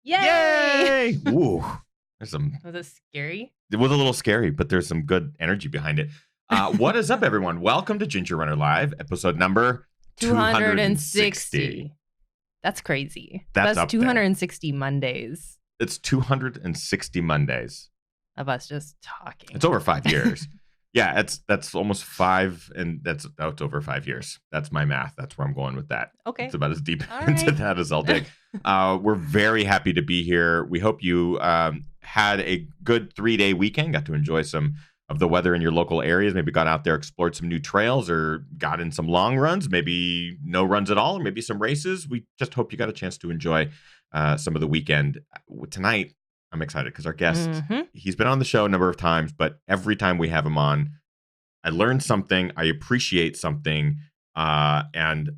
Yay! Yay! Ooh, there's some. Was it scary? It was a little scary, but there's some good energy behind it. What is up, everyone? Welcome to Ginger Runner Live, episode number 260. That's crazy. That's up 260 Mondays It's 260 Mondays of us just talking. It's over 5 years. Yeah, that's almost 5, and that's over 5 years. That's my math. That's where I'm going with that. Okay. It's about as deep All into right. that as I'll dig. We're very happy to be here. We hope you had a good 3-day weekend, got to enjoy some of the weather in your local areas, maybe got out there, explored some new trails, or got in some long runs, maybe no runs at all, or maybe some races. We just hope you got a chance to enjoy some of the weekend. Tonight, I'm excited because our guest, he's been on the show a number of times, but every time we have him on, I learn something, I appreciate something, and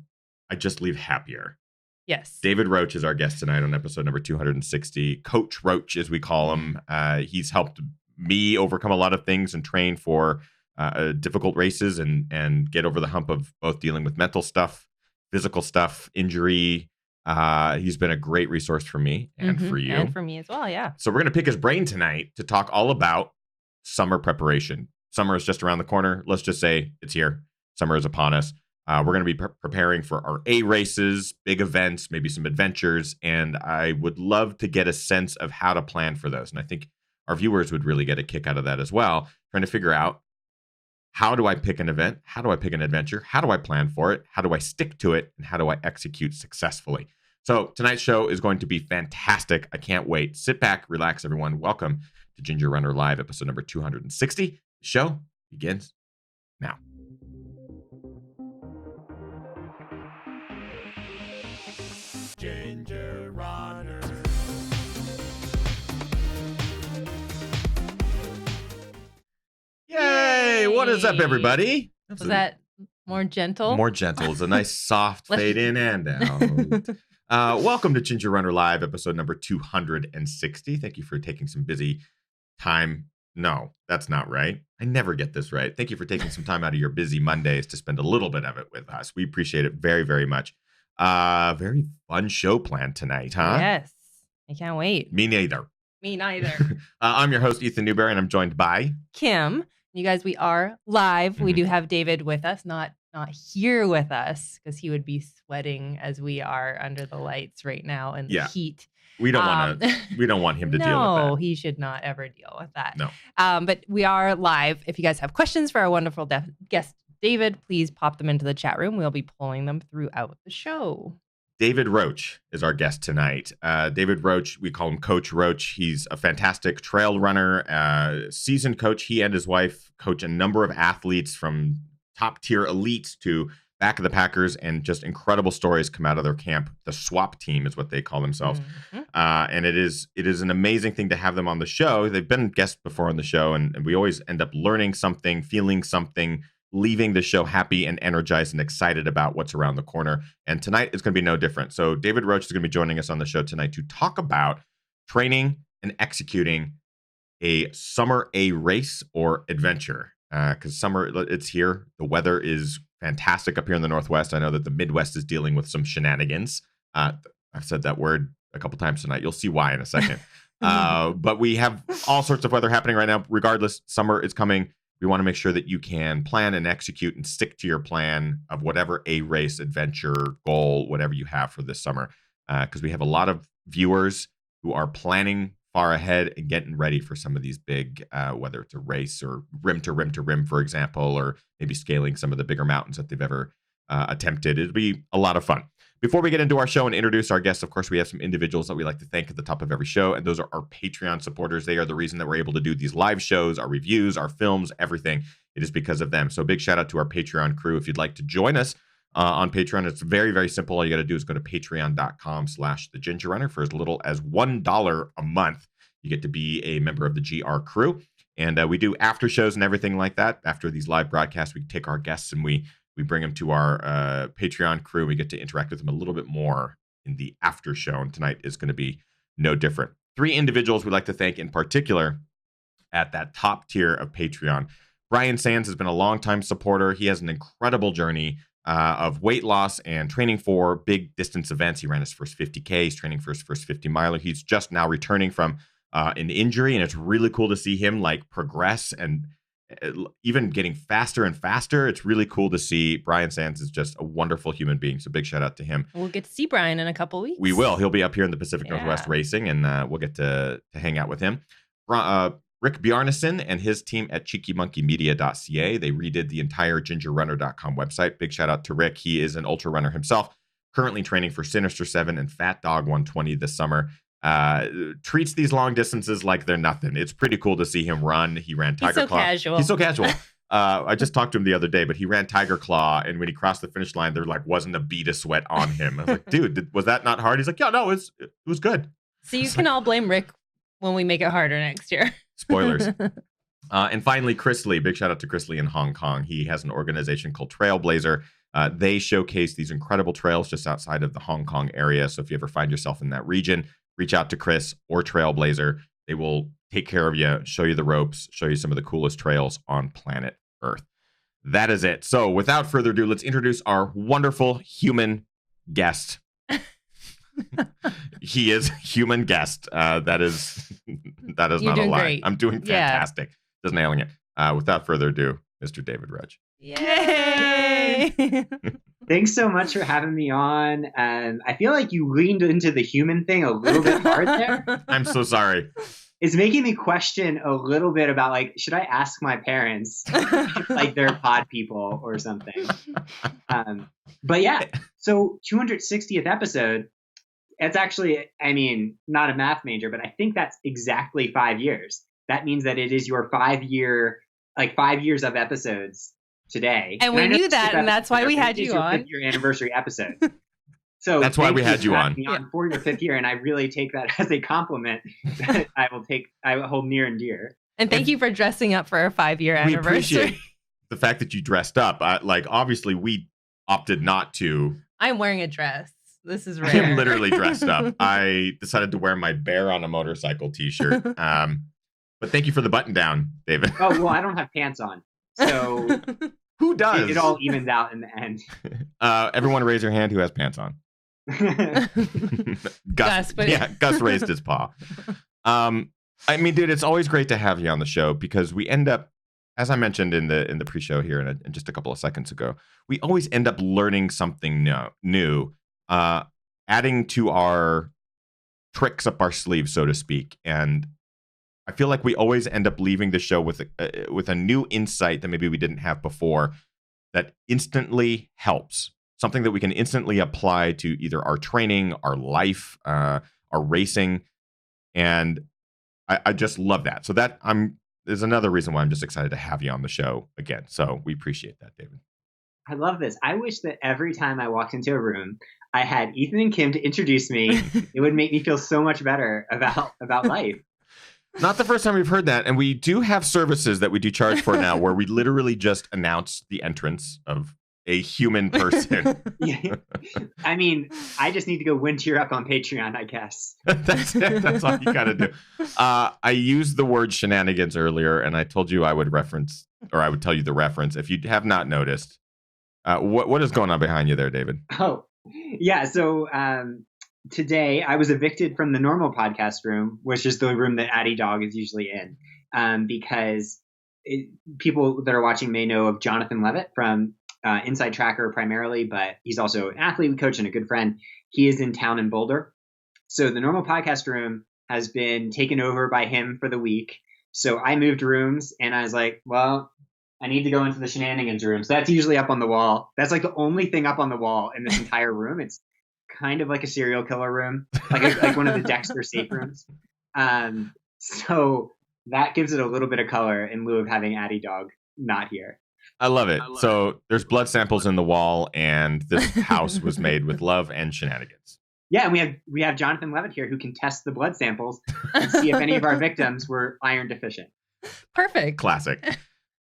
I just leave happier. Yes. David Roche is our guest tonight on episode number 260. Coach Roche, as we call him. He's helped me overcome a lot of things and train for difficult races and get over the hump of both dealing with mental stuff, physical stuff, injury. He's been a great resource for me and for you. And for me as well, yeah. So we're going to pick his brain tonight to talk all about summer preparation. Summer is just around the corner. Let's just say it's here. Summer is upon us. We're going to be preparing for our A races, big events, maybe some adventures, and I would love to get a sense of how to plan for those. And I think our viewers would really get a kick out of that as well, trying to figure out, how do I pick an event? How do I pick an adventure? How do I plan for it? How do I stick to it? And how do I execute successfully? So tonight's show is going to be fantastic. I can't wait. Sit back, relax, everyone. Welcome to Ginger Runner Live, episode number 260. The show begins now. Ginger Runner. Yay! What is up, everybody? Was that more gentle? More gentle. It's a nice soft fade in and out. Welcome to Ginger Runner Live, episode number 260. Thank you for taking some busy time. No, that's not right. I never get this right. Thank you for taking some time out of your busy Mondays to spend a little bit of it with us. We appreciate it very, very much. Very fun show planned tonight, huh? Yes. I can't wait. Me neither. Me neither. I'm your host, Ethan Newberry, and I'm joined by Kim. You guys, we are live. We do have David with us, not here with us, because he would be sweating as we are under the lights right now in the heat. We don't want to. We don't want him to deal with that. No, he should not ever deal with that. No. But we are live. If you guys have questions for our wonderful guest David, please pop them into the chat room. We'll be pulling them throughout the show. David Roche is our guest tonight. David Roche, we call him Coach Roche. He's a fantastic trail runner, seasoned coach. He and his wife coach a number of athletes from top tier elites to back of the packers, and just incredible stories come out of their camp. The SWAP team is what they call themselves. And it is an amazing thing to have them on the show. They've been guests before on the show, and we always end up learning something, feeling something, leaving the show happy and energized and excited about what's around the corner. And tonight is going to be no different. So David Roche is going to be joining us on the show tonight to talk about training and executing a summer A race or adventure. Because summer, it's here. The weather is fantastic up here in the Northwest. I know that the Midwest is dealing with some shenanigans. I've said that word a couple times tonight. You'll see why in a second. But we have all sorts of weather happening right now. Regardless, summer is coming. We want to make sure that you can plan and execute and stick to your plan of whatever A race, adventure, goal, whatever you have for this summer. Because we have a lot of viewers who are planning far ahead and getting ready for some of these big, whether it's a race or rim to rim to rim, for example, or maybe scaling some of the bigger mountains that they've ever attempted. It'll be a lot of fun. Before we get into our show and introduce our guests, of course, we have some individuals that we like to thank at the top of every show, and those are our Patreon supporters. They are the reason that we're able to do these live shows, our reviews, our films, everything. It is because of them. So big shout out to our Patreon crew. If you'd like to join us on Patreon, it's very, very simple. All you got to do is go to patreon.com/thegingerrunner. For as little as $1 a month, you get to be a member of the GR crew. And we do after shows and everything like that. After these live broadcasts, we take our guests and we bring them to our Patreon crew. We get to interact with them a little bit more in the after show. And tonight is going to be no different. 3 individuals we'd like to thank in particular at that top tier of Patreon. Brian Sands has been a longtime supporter. He has an incredible journey of weight loss and training for big distance events. He ran his first 50K. He's training for his first 50 miler. He's just now returning from an injury, and it's really cool to see him like progress and even getting faster and faster. It's really cool to see. Brian Sands is just a wonderful human being. So big shout out to him. We'll get to see Brian in a couple weeks. We will. He'll be up here in the Pacific Northwest racing, and we'll get to hang out with him. Rick Bjarnason and his team at cheekymonkeymedia.ca. They redid the entire gingerrunner.com website. Big shout out to Rick. He is an ultra runner himself, currently training for Sinister 7 and Fat Dog 120 this summer. Treats these long distances like they're nothing. It's pretty cool to see him run. He ran Tiger Claw. Casual. He's so casual. I just talked to him the other day, but he ran Tiger Claw, and when he crossed the finish line, there like wasn't a bead of sweat on him. I was like, dude, was that not hard? He's like, yeah, no, it was good. So you can all blame Rick when we make it harder next year. Spoilers. And finally, Chris Lee. Big shout out to Chris Lee in Hong Kong. He has an organization called Trailblazer. They showcase these incredible trails just outside of the Hong Kong area. So if you ever find yourself in that region, reach out to Chris or Trailblazer. They will take care of you, show you the ropes, show you some of the coolest trails on planet Earth. That is it. So without further ado, let's introduce our wonderful human guest. He is human guest. That is not a lie. Great. I'm doing fantastic. Just nailing it. Without further ado, Mr. David Roche. Yay! Thanks so much for having me on. I feel like you leaned into the human thing a little bit hard there. I'm so sorry. It's making me question a little bit about, like, should I ask my parents, like they're pod people or something? But yeah, so 260th episode. It's actually, I mean, not a math major, but I think that's exactly 5 years. That means that it is your 5 year, like 5 years of episodes today. And we knew that, and that's why we had you on. Your anniversary episode. So that's why we had you on. For your 5th year, and I really take that as a compliment that I will hold near and dear. And thank you for dressing up for our 5-year anniversary. We appreciate the fact that you dressed up. Like, obviously, we opted not to. I'm wearing a dress. This is rare. I'm literally dressed up. I decided to wear my Bear on a Motorcycle t-shirt. But thank you for the button down, David. Oh, well, I don't have pants on. So who does? It all evens out in the end. Everyone raise your hand who has pants on. Gus raised his paw. I mean, dude, it's always great to have you on the show because we end up, as I mentioned in the pre-show here and just a couple of seconds ago, we always end up learning something new, adding to our tricks up our sleeves, so to speak. And I feel like we always end up leaving the show with a new insight that maybe we didn't have before that instantly helps. Something that we can instantly apply to either our training, our life, our racing. And I just love that. So there's another reason why I'm just excited to have you on the show again. So we appreciate that, David. I love this. I wish that every time I walked into a room, I had Ethan and Kim to introduce me. It would make me feel so much better about life. Not the first time we've heard that. And we do have services that we do charge for now where we literally just announce the entrance of a human person. Yeah. I mean, I just need to go win cheer up on Patreon, I guess. That's it. That's all you got to do. I used the word shenanigans earlier, and I told you I would tell you the reference. If you have not noticed, what is going on behind you there, David? Oh, yeah. So today I was evicted from the normal podcast room, which is the room that Addie Dog is usually in, because people that are watching may know of Jonathan Levitt from Inside Tracker primarily, but he's also an athlete coach and a good friend. He is in town in Boulder. So the normal podcast room has been taken over by him for the week. So I moved rooms and I was like, well, I need to go into the shenanigans room. So that's usually up on the wall. That's like the only thing up on the wall in this entire room. It's kind of like a serial killer room, like one of the Dexter safe rooms. So that gives it a little bit of color in lieu of having Addie Dog not here. I love it. So there's blood samples in the wall, and this house was made with love and shenanigans. Yeah, and we have Jonathan Levitt here who can test the blood samples and see if any of our victims were iron deficient. Perfect. Classic.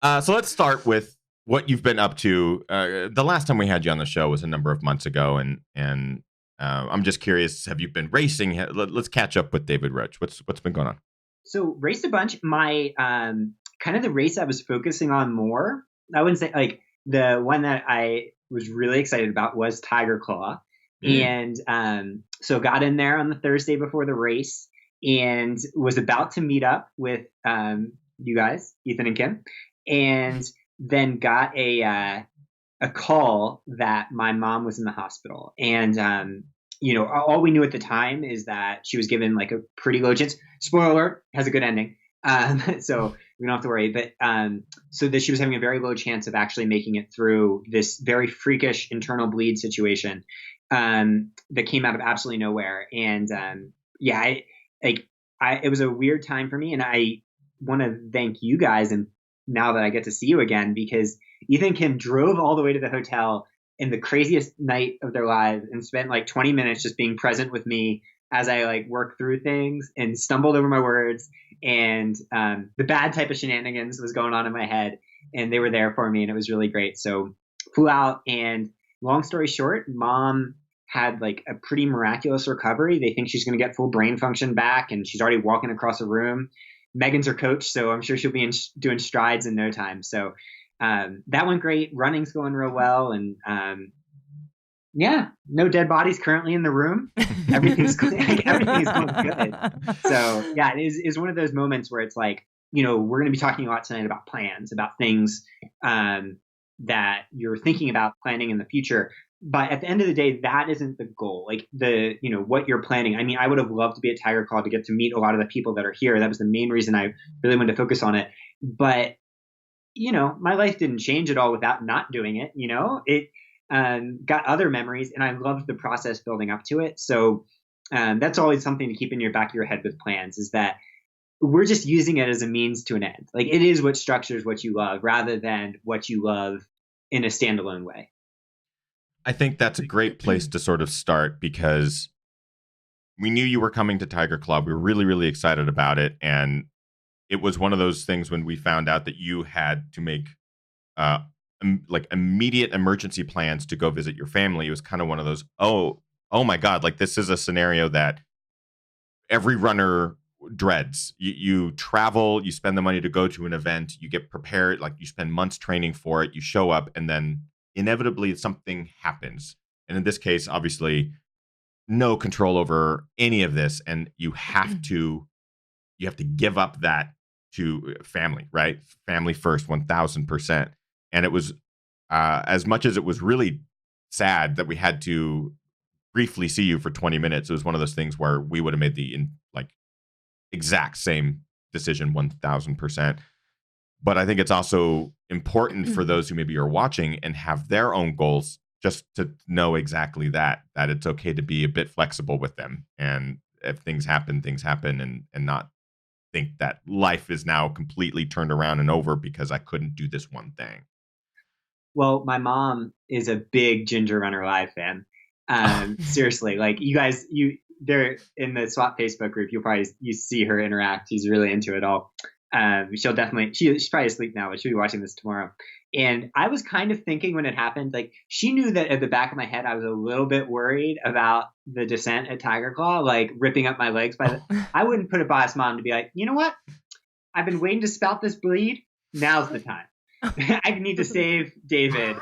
So let's start with what you've been up to. The last time we had you on the show was a number of months ago, and I'm just curious, have you been racing? Let's catch up with David Roche. What's been going on? So raced a bunch. My kind of the race I was focusing on more, I wouldn't say like the one that I was really excited about was Tiger Claw. Mm. And so got in there on the Thursday before the race and was about to meet up with you guys, Ethan and Kim, and then got a call that my mom was in the hospital. And all we knew at the time is that she was given like a pretty low chance. Spoiler alert, has a good ending. So we don't have to worry. But so that she was having a very low chance of actually making it through this very freakish internal bleed situation that came out of absolutely nowhere. And it was a weird time for me. And I want to thank you guys. And now that I get to see you again, because Ethan and Kim drove all the way to the hotel in the craziest night of their lives and spent like 20 minutes just being present with me as I like worked through things and stumbled over my words. And the bad type of shenanigans was going on in my head, and they were there for me, and it was really great. So flew out, and long story short, mom had like a pretty miraculous recovery. They think she's going to get full brain function back, and she's already walking across a room. Megan's her coach, so I'm sure she'll be doing strides in no time. So that went great. Running's going real well, and no dead bodies currently in the room. Everything's going good. So yeah, it is one of those moments where it's like, we're going to be talking a lot tonight about plans, about things that you're thinking about planning in the future. But at the end of the day, that isn't the goal. Like what you're planning. I mean, I would have loved to be at Tiger Claw to get to meet a lot of the people that are here. That was the main reason I really wanted to focus on it. But my life didn't change at all without not doing it. It got other memories, and I loved the process building up to it. So that's always something to keep in your back of your head with plans, is that we're just using it as a means to an end. Like, it is what structures what you love rather than what you love in a standalone way. I think that's a great place to sort of start, because we knew you were coming to Tiger Claw. We were really, really excited about it. And it was one of those things when we found out that you had to make like immediate emergency plans to go visit your family. It was kind of one of those, oh my God, like this is a scenario that every runner dreads. You travel, you spend the money to go to an event, you get prepared, like you spend months training for it, you show up, and then inevitably something happens. And in this case, obviously, no control over any of this, and you have to give up that to family, right? Family first, 1000%. And it was as much as it was really sad that we had to briefly see you for 20 minutes. It was one of those things where we would have made the exact same decision 1000%. But I think it's also important for those who maybe are watching and have their own goals, just to know exactly that it's okay to be a bit flexible with them. And if things happen, and not think that life is now completely turned around and over because I couldn't do this one thing. Well, my mom is a big Ginger Runner Live fan. Seriously, like you guys, they're in the SWAT Facebook group. You see her interact. She's really into it all. She's probably asleep now, but she'll be watching this tomorrow. And I was kind of thinking when it happened, like she knew that at the back of my head, I was a little bit worried about the descent at Tiger Claw, like ripping up my legs. I wouldn't put it past mom to be like, you know what? I've been waiting to spout this bleed. Now's the time. I need to save David.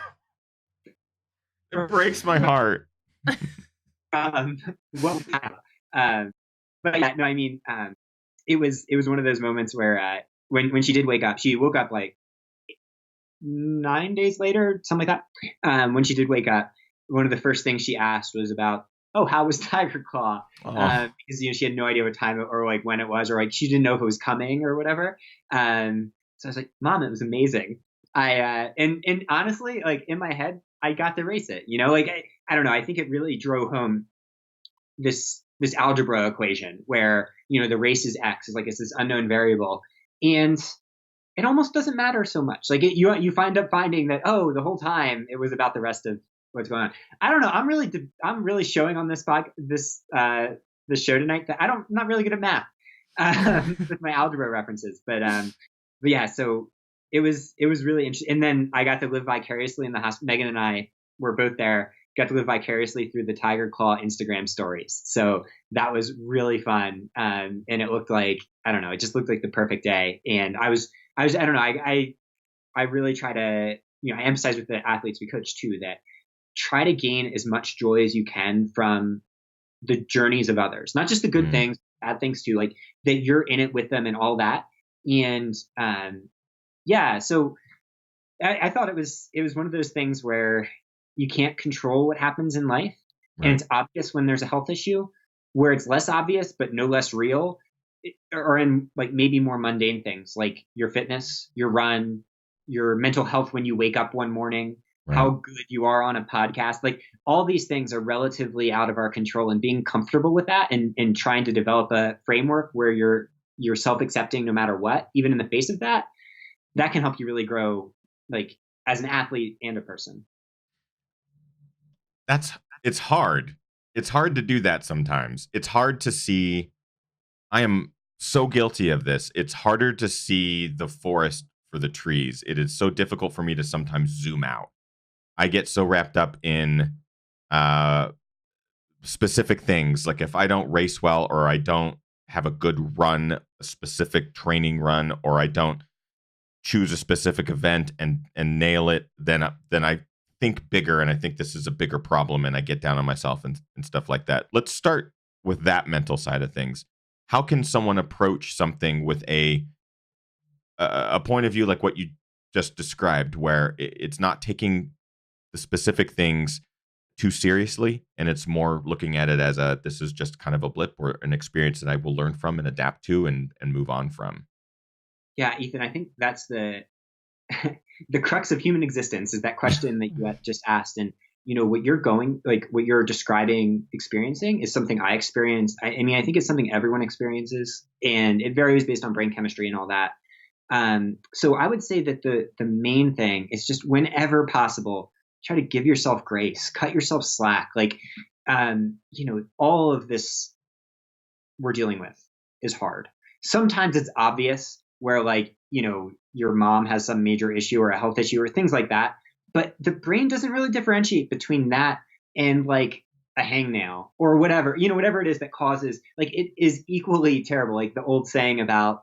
It breaks my heart. But yeah, no, I mean, it was one of those moments where when she did wake up, she woke up like 9 days later, something like that. When she did wake up, one of the first things she asked was about, oh, how was Tiger Claw? Because she had no idea what time or like when it was, or like she didn't know if it was coming or whatever. So I was like, Mom, it was amazing. And honestly, like in my head, I got to race it. Like I don't know. I think it really drove home this algebra equation where the race is X, is like it's this unknown variable, and it almost doesn't matter so much. Like you find up finding that the whole time it was about the rest of what's going on. I don't know. I'm really showing on this show tonight that I'm not really good at math with my algebra references, but yeah. So it was really interesting. And then I got to live vicariously in the hospital. Megan and I were both there. Got to live vicariously through the Tiger Claw Instagram stories. So that was really fun. And it looked like, I don't know, it just looked like the perfect day. And I don't know, I really try to, I emphasize with the athletes we coach too, that try to gain as much joy as you can from the journeys of others, not just the good things, bad things too, like that you're in it with them and all that. And so I thought it was one of those things where you can't control what happens in life, and it's obvious when there's a health issue, where it's less obvious but no less real, or in like maybe more mundane things like your fitness, your run, your mental health when you wake up one morning, how good you are on a podcast. Like all these things are relatively out of our control, and being comfortable with that and trying to develop a framework where you're self-accepting no matter what, even in the face of that can help you really grow, like as an athlete and a person. It's hard. It's hard to do that sometimes. It's hard to see. I am so guilty of this. It's harder to see the forest for the trees. It is so difficult for me to sometimes zoom out. I get so wrapped up in specific things. Like if I don't race well, or I don't have a good run, a specific training run, or I don't choose a specific event and nail it, then I think bigger, and I think this is a bigger problem, and I get down on myself and stuff like that. Let's start with that mental side of things. How can someone approach something with a point of view like what you just described, where it's not taking the specific things too seriously, and it's more looking at it as this is just kind of a blip or an experience that I will learn from and adapt to and move on from? Yeah, Ethan, I think that's the crux of human existence, is that question that you just asked. And what you're describing, experiencing, is something I experience. I mean, I think it's something everyone experiences, and it varies based on brain chemistry and all that. So I would say that the main thing is just, whenever possible, try to give yourself grace, cut yourself slack. Like, all of this we're dealing with is hard. Sometimes it's obvious, where like, your mom has some major issue or a health issue or things like that. But the brain doesn't really differentiate between that and like a hangnail or whatever, whatever it is that causes, like, it is equally terrible. Like the old saying about,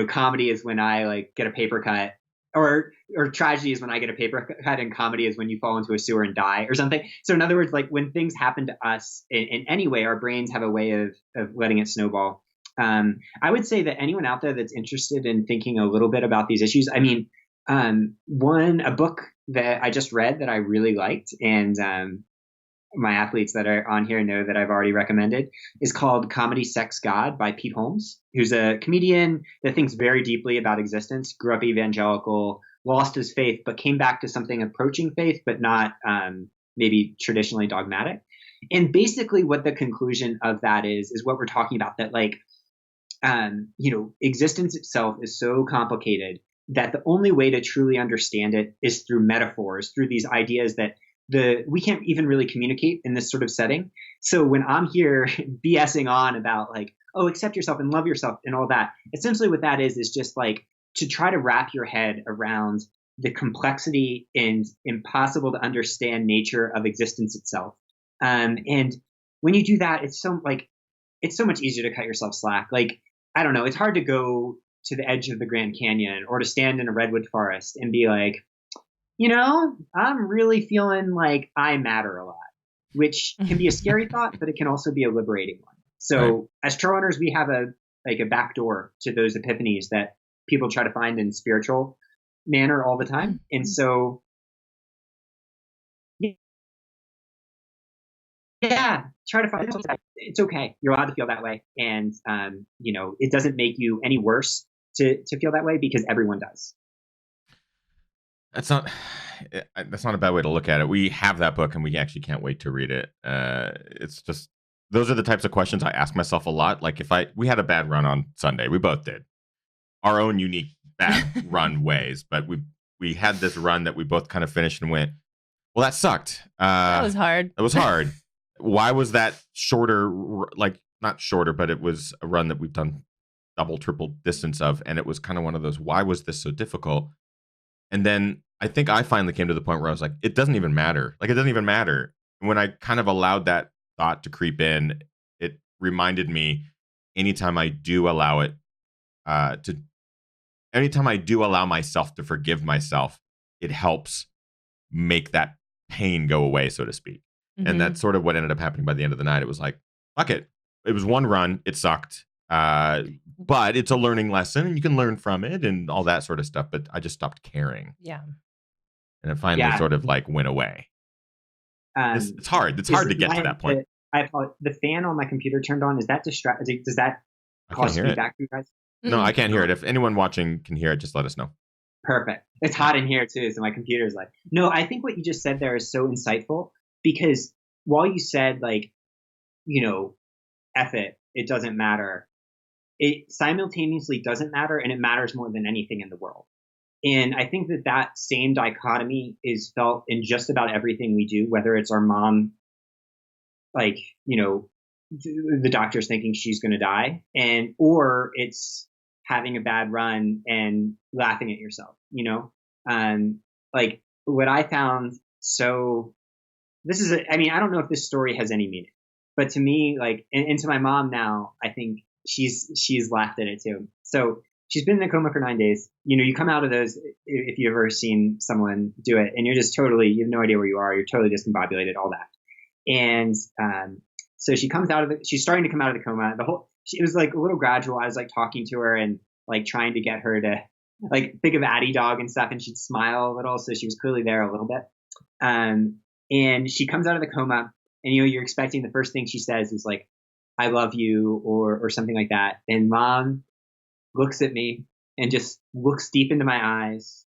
comedy is when I like get a paper cut, or tragedy is when I get a paper cut, and comedy is when you fall into a sewer and die or something. So in other words, like when things happen to us in any way, our brains have a way of letting it snowball. I would say that anyone out there that's interested in thinking a little bit about these issues, I mean, a book that I just read that I really liked, and my athletes that are on here know that I've already recommended, is called Comedy, Sex, God by Pete Holmes, who's a comedian that thinks very deeply about existence, grew up evangelical, lost his faith, but came back to something approaching faith, but not maybe traditionally dogmatic. And basically what the conclusion of that is what we're talking about, that like, existence itself is so complicated that the only way to truly understand it is through metaphors, through these ideas that we can't even really communicate in this sort of setting. So when I'm here BSing on about like, oh, accept yourself and love yourself and all that, essentially what that is just like to try to wrap your head around the complexity and impossible to understand nature of existence itself. And when you do that, it's so much easier to cut yourself slack. Like, I don't know, it's hard to go to the edge of the Grand Canyon or to stand in a redwood forest and be like, I'm really feeling like I matter a lot, which can be a scary thought, but it can also be a liberating one. So as trail runners, we have a back door to those epiphanies that people try to find in spiritual manner all the time. And so, yeah, try to find it. It's okay. You're allowed to feel that way. And, it doesn't make you any worse to feel that way, because everyone does. That's not a bad way to look at it. We have that book, and we actually can't wait to read it. It's just, those are the types of questions I ask myself a lot. Like we had a bad run on Sunday. We both did, our own unique bad run ways, but we had this run that we both kind of finished and went, well, that sucked. That was hard. It was hard. Why was that shorter? Like, not shorter, but it was a run that we've done double, triple distance of. And it was kind of one of those, why was this so difficult? And then I think I finally came to the point where I was like, it doesn't even matter. Like, it doesn't even matter. And when I kind of allowed that thought to creep in, it reminded me, anytime I do allow it anytime I do allow myself to forgive myself, it helps make that pain go away, so to speak. And that's sort of what ended up happening by the end of the night. It was like, fuck it. It was one run. It sucked. But it's a learning lesson and you can learn from it and all that sort of stuff. But I just stopped caring. Yeah. And it finally sort of like went away. It's hard. It's hard to get to that point. The fan on my computer turned on. Is that distracting? Does that cause feedback for you guys? No, I can't hear it. If anyone watching can hear it, just let us know. Perfect. It's hot in here too, so my computer's like. No, I think what you just said there is so insightful because while you said like, F it, it doesn't matter. It simultaneously doesn't matter and it matters more than anything in the world. And I think that same dichotomy is felt in just about everything we do, whether it's our mom, like, the doctor's thinking she's going to die or it's having a bad run and laughing at yourself, like what I found. So I don't know if this story has any meaning, but to me, like, and to my mom now, I think she's laughed at it too. So she's been in a coma for 9 days. You come out of those, if you've ever seen someone do it, and you're just you have no idea where you are. You're totally discombobulated, all that. And so she comes out of it. She's starting to come out of the coma. It was like a little gradual. I was like talking to her and like trying to get her to like think of Addie Dog and stuff, and she'd smile a little. So she was clearly there a little bit. And she comes out of the coma, and you're expecting the first thing she says is like, "I love you," or something like that. And Mom looks at me and just looks deep into my eyes,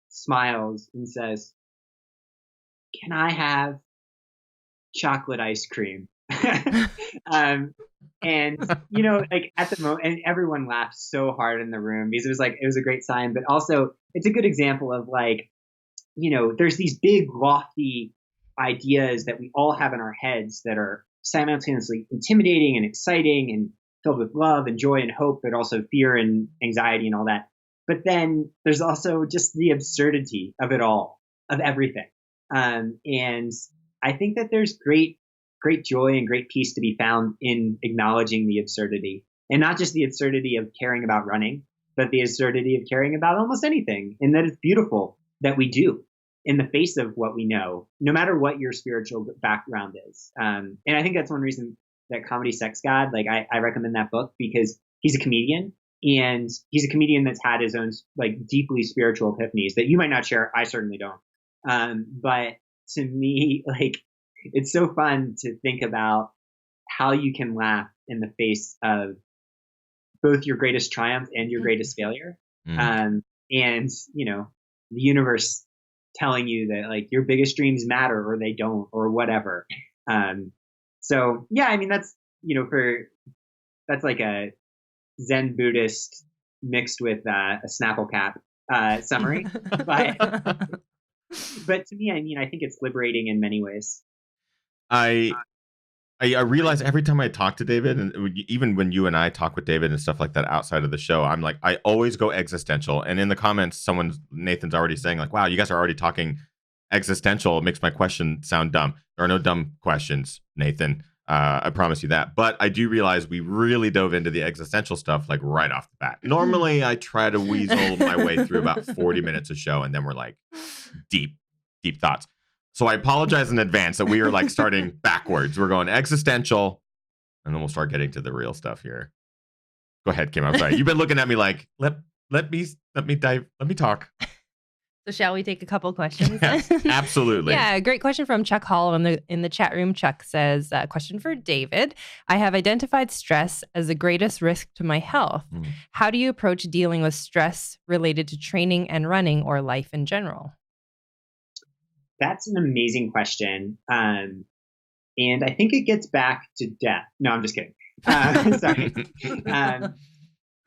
smiles, and says, "Can I have chocolate ice cream?" And like at the moment, and everyone laughed so hard in the room because it was a great sign, but also it's a good example of like, there's these big lofty ideas that we all have in our heads that are simultaneously intimidating and exciting and filled with love and joy and hope, but also fear and anxiety and all that. But then there's also just the absurdity of it all, of everything. And I think that there's great joy and great peace to be found in acknowledging the absurdity, and not just the absurdity of caring about running, but the absurdity of caring about almost anything. And that it's beautiful that we do in the face of what we know, no matter what your spiritual background is. And I think that's one reason that Comedy Sex God, like I recommend that book, because he's a comedian, and he's a comedian that's had his own like deeply spiritual epiphanies that you might not share. I certainly don't. But to me, like, it's so fun to think about how you can laugh in the face of both your greatest triumph and your greatest failure. And, the universe telling you that like your biggest dreams matter or they don't or whatever. So yeah, I mean, that's, that's like a Zen Buddhist mixed with a Snapple cap summary. But to me, I mean, I think it's liberating in many ways. I realize every time I talk to David, and even when you and I talk with David and stuff like that outside of the show, I'm like, I always go existential. And in the comments, Nathan's already saying like, wow, you guys are already talking existential. It makes my question sound dumb. There are no dumb questions, Nathan. I promise you that. But I do realize we really dove into the existential stuff like right off the bat. Normally, I try to weasel my way through about 40 minutes of show, and then we're like deep thoughts. So I apologize in advance that we are like starting backwards. We're going existential, and then we'll start getting to the real stuff here. Go ahead, Kim. I'm sorry. You've been looking at me like, let me talk. So shall we take a couple questions? Yes, absolutely. Yeah, great question from Chuck Hall in the chat room. Chuck says, question for David. I have identified stress as the greatest risk to my health. How do you approach dealing with stress related to training and running or life in general? That's an amazing question. And I think it gets back to death. No, I'm just kidding. Sorry.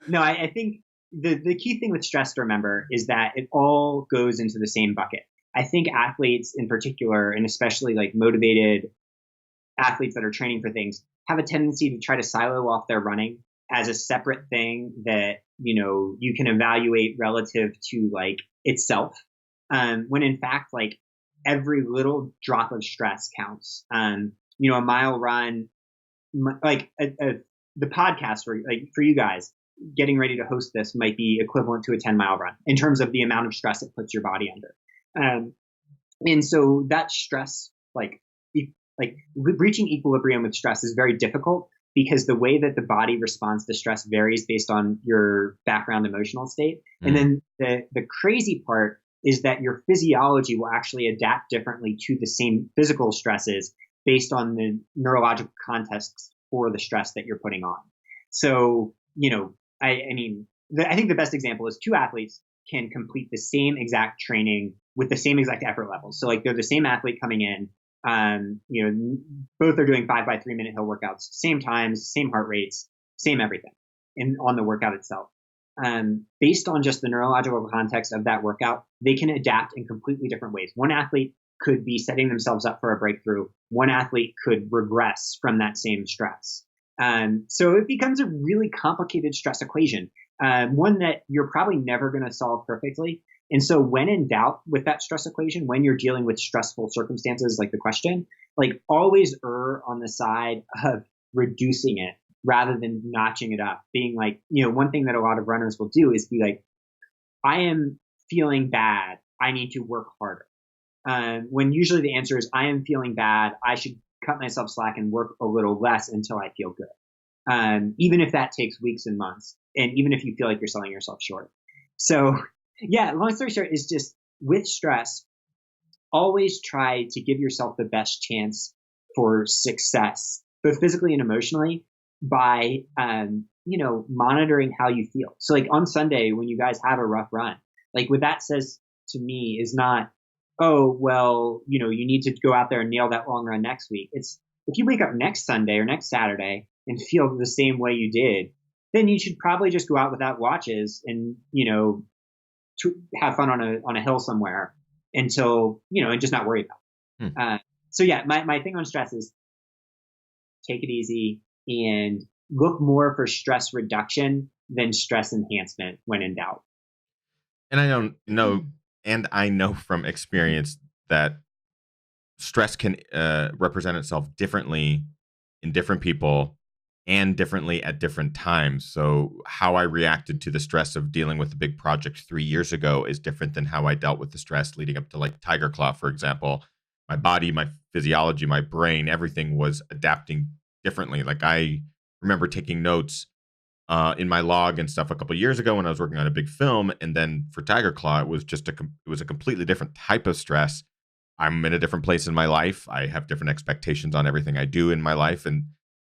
No, I think the key thing with stress to remember is that it all goes into the same bucket. I think athletes in particular, and especially like motivated athletes that are training for things, have a tendency to try to silo off their running as a separate thing that, you can evaluate relative to like itself. When in fact, like, every little drop of stress counts. A mile run, like the podcast for you guys, getting ready to host this might be equivalent to a 10-mile run in terms of the amount of stress it puts your body under. And so that stress, reaching equilibrium with stress is very difficult because the way that the body responds to stress varies based on your background emotional state. And then the crazy part is that your physiology will actually adapt differently to the same physical stresses based on the neurological context for the stress that you're putting on. So, I think the best example is two athletes can complete the same exact training with the same exact effort levels. So they're the same athlete coming in. Both are doing 5x3 minute hill workouts, same times, same heart rates, same everything on the workout itself. Based on just the neurological context of that workout, they can adapt in completely different ways. One athlete could be setting themselves up for a breakthrough. One athlete could regress from that same stress. So it becomes a really complicated stress equation, one that you're probably never going to solve perfectly. And so when in doubt with that stress equation, when you're dealing with stressful circumstances like the question, always err on the side of reducing it rather than notching it up. Being one thing that a lot of runners will do is be like, I am feeling bad, I need to work harder. When usually the answer is, I am feeling bad, I should cut myself slack and work a little less until I feel good. Even if that takes weeks and months, and even if you feel like you're selling yourself short. So yeah, long story short is just with stress, always try to give yourself the best chance for success, both physically and emotionally, by, monitoring how you feel. So on Sunday, when you guys have a rough run, what that says to me is not, oh, well, you need to go out there and nail that long run next week. It's if you wake up next Sunday or next Saturday and feel the same way you did, then you should probably just go out without watches and, to have fun on a hill somewhere until, and just not worry about it. So yeah, my thing on stress is take it easy and look more for stress reduction than stress enhancement when in doubt. And I know from experience that stress can represent itself differently in different people and differently at different times. So how I reacted to the stress of dealing with a big project 3 years ago is different than how I dealt with the stress leading up to Tiger Claw, for example. My body, my physiology, my brain, everything was adapting differently. I remember taking notes in my log and stuff a couple of years ago when I was working on a big film, and then for Tiger Claw, it was just it was a completely different type of stress. I'm in a different place in my life. I have different expectations on everything I do in my life, and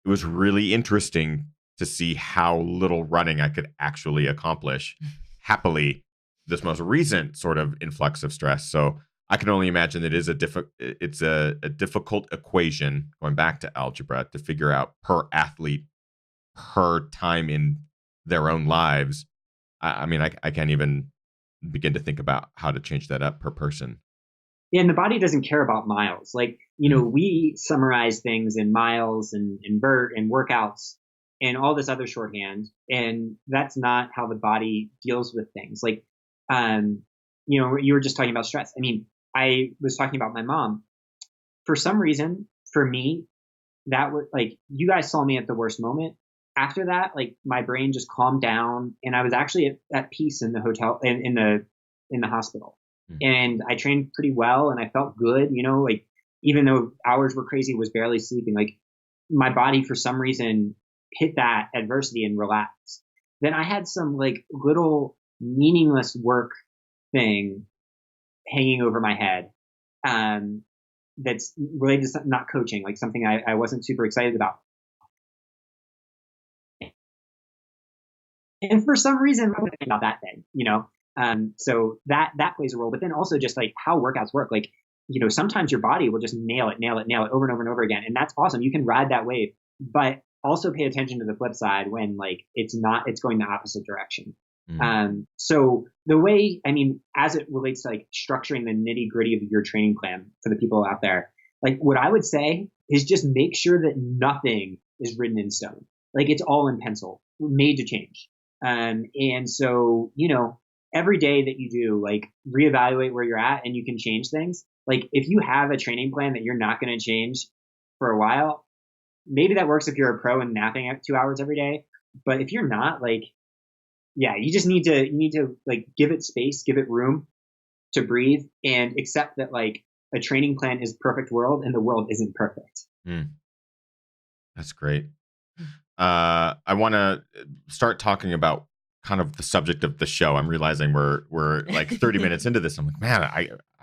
it was really interesting to see how little running I could actually accomplish happily this most recent sort of influx of stress. So I can only imagine that it's a difficult equation, going back to algebra, to figure out per athlete, per time in their own lives. I can't even begin to think about how to change that up per person. Yeah, and the body doesn't care about miles. We summarize things in miles and vert and workouts and all this other shorthand, and that's not how the body deals with things. You were just talking about stress. I was talking about my mom. For some reason, for me, that was you guys saw me at the worst moment. After that, my brain just calmed down, and I was actually at peace in the hotel, in the hospital. And I trained pretty well and I felt good, even though hours were crazy, was barely sleeping, my body for some reason hit that adversity and relaxed. Then I had some little meaningless work thing hanging over my head, that's related to not coaching, something I wasn't super excited about. And for some reason, I'm thinking about that thing, so that plays a role, but then also just how workouts work. Sometimes your body will just nail it over and over and over again. And that's awesome. You can ride that wave, but also pay attention to the flip side when it's going the opposite direction. So the way, as it relates to structuring the nitty gritty of your training plan for the people out there, what I would say is just make sure that nothing is written in stone. It's all in pencil, made to change. And so, every day that you do, reevaluate where you're at and you can change things. If you have a training plan that you're not going to change for a while, maybe that works if you're a pro and napping at 2 hours every day. But if you're not, you just need to give it space, give it room to breathe, and accept that a training plan is perfect world, and the world isn't perfect. That's great. I want to start talking about kind of the subject of the show. I'm realizing we're like 30 minutes into this. I'm like, man,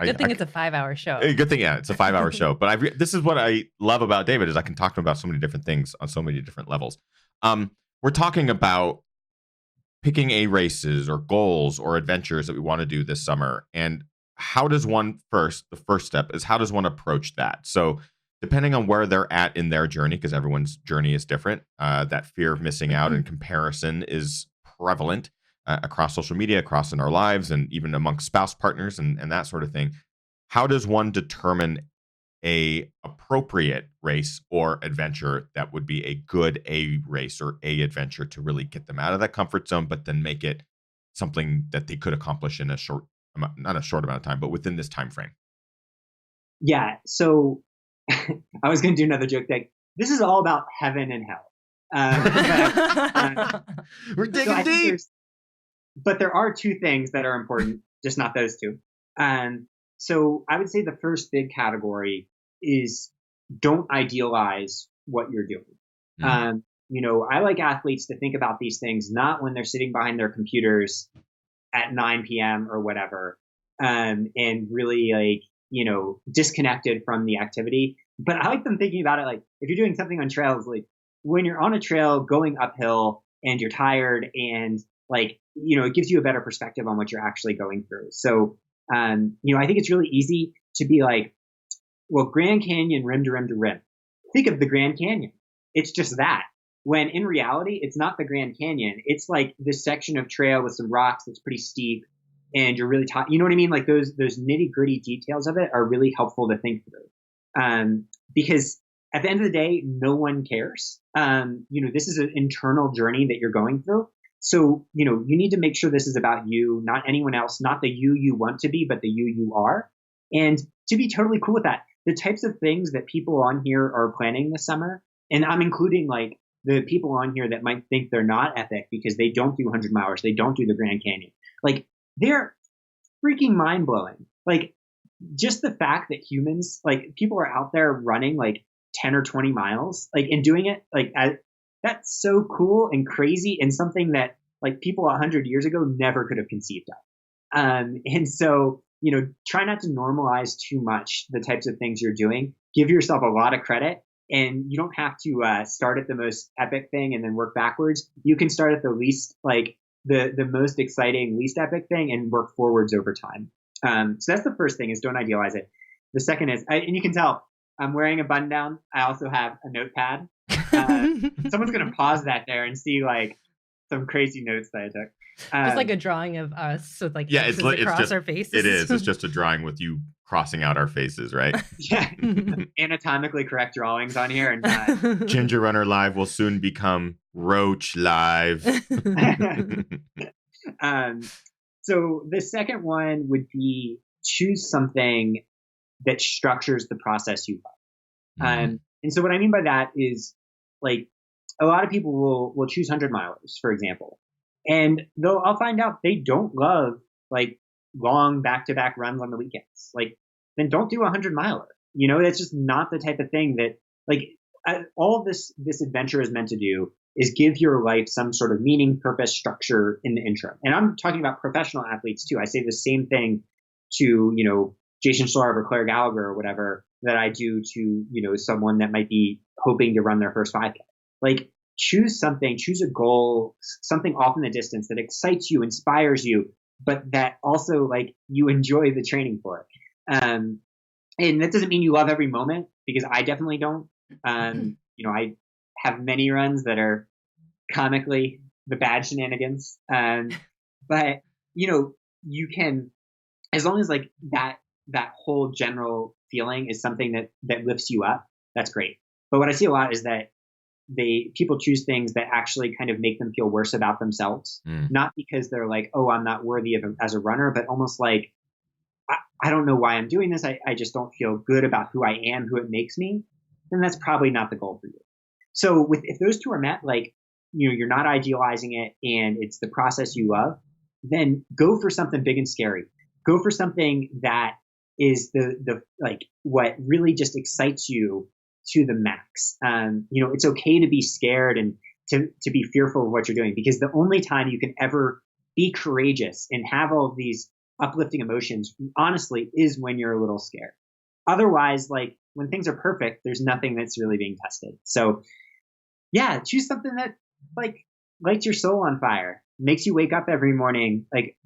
good thing it's a 5-hour show. Good thing, yeah, it's a 5-hour show. But this is what I love about David is I can talk to him about so many different things on so many different levels. We're talking about picking races or goals or adventures that we want to do this summer. And how does the first step is how does one approach that? So depending on where they're at in their journey, because everyone's journey is different, that fear of missing out and comparison is prevalent across social media, across in our lives, and even amongst spouse partners and that sort of thing. How does one determine a appropriate race or adventure that would be a good race or adventure to really get them out of that comfort zone, but then make it something that they could accomplish in not a short amount of time, but within this time frame? Yeah. So I was going to do another joke that this is all about heaven and hell. We're digging deep. But there are two things that are important, just not those two. So I would say the first big category is don't idealize what you're doing. I like athletes to think about these things not when they're sitting behind their computers at 9 p.m. or whatever, and really disconnected from the activity. But I like them thinking about it like if you're doing something on trails, like when you're on a trail going uphill and you're tired and it gives you a better perspective on what you're actually going through. So, I think it's really easy to be like, well, Grand Canyon, rim to rim to rim. Think of the Grand Canyon. It's just that. When in reality, it's not the Grand Canyon. It's like this section of trail with some rocks that's pretty steep and you're really tired. You know what I mean? Like those nitty gritty details of it are really helpful to think through. Because at the end of the day, no one cares. This is an internal journey that you're going through. So, you need to make sure this is about you, not anyone else, not the you want to be, but the you are. And to be totally cool with that, the types of things that people on here are planning this summer, and I'm including like the people on here that might think they're not epic because they don't do 100 miles, they don't do the Grand Canyon. Like they're freaking mind blowing. Like just the fact that humans, like people are out there running like 10 or 20 miles, like and doing it like that's so cool and crazy and something that like people 100 years ago never could have conceived of. And so, try not to normalize too much the types of things you're doing. Give yourself a lot of credit, and you don't have to start at the most epic thing and then work backwards. You can start at the least, like the most exciting, least epic thing and work forwards over time. So that's the first thing is don't idealize it. The second is, and you can tell I'm wearing a button down. I also have a notepad. Someone's going to pause that there and see like some crazy notes that I took. It's like a drawing of us with like it's across just, our faces. It is. It's just a drawing with you crossing out our faces, right? Yeah. Anatomically correct drawings on here. And Ginger Runner Live will soon become Roche Live. So the second one would be choose something that structures the process you love. And so what I mean by that is like a lot of people will choose 100 milers, for example, and I'll find out they don't love like long back-to-back runs on the weekends. Like then don't do a 100 miler. That's just not the type of thing that like all this adventure is meant to do is give your life some sort of meaning, purpose, structure in the interim. And I'm talking about professional athletes too. I say the same thing to, Jason Schlarb or Claire Gallagher or whatever that I do to, someone that might be hoping to run their first 5K. Like choose a goal, something off in the distance that excites you, inspires you, but that also like you enjoy the training for it. And that doesn't mean you love every moment because I definitely don't. I have many runs that are comically the bad shenanigans. But you can, as long as like that whole general feeling is something that lifts you up, that's great. But what I see a lot is that people choose things that actually kind of make them feel worse about themselves, not because they're like, oh, I'm not worthy of as a runner, but almost like, I don't know why I'm doing this. I just don't feel good about who I am, who it makes me. Then that's probably not the goal for you. So if those two are met, like, you're not idealizing it and it's the process you love, then go for something big and scary. Go for something that is the like what really just excites you to the max. It's okay to be scared and to be fearful of what you're doing, because the only time you can ever be courageous and have all of these uplifting emotions, honestly, is when you're a little scared. Otherwise, like when things are perfect, there's nothing that's really being tested. So yeah, choose something that like lights your soul on fire, makes you wake up every morning like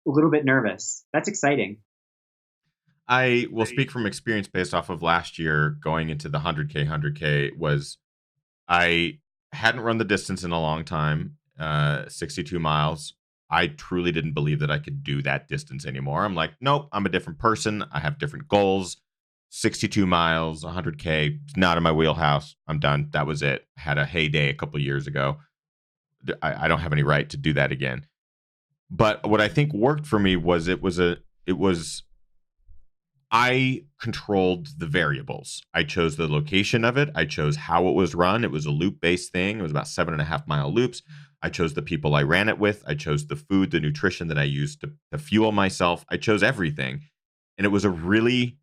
a little bit nervous. That's exciting. I will speak from experience based off of last year going into the 100K was I hadn't run the distance in a long time, 62 miles. I truly didn't believe that I could do that distance anymore. I'm like, nope, I'm a different person. I have different goals. 62 miles, 100K, it's not in my wheelhouse. I'm done. That was it. I had a heyday a couple of years ago. I don't have any right to do that again. But what I think worked for me was I controlled the variables. I chose the location of it. I chose how it was run. It was a loop-based thing. It was about 7.5-mile loops. I chose the people I ran it with. I chose the food, the nutrition that I used to fuel myself. I chose everything. And it was a really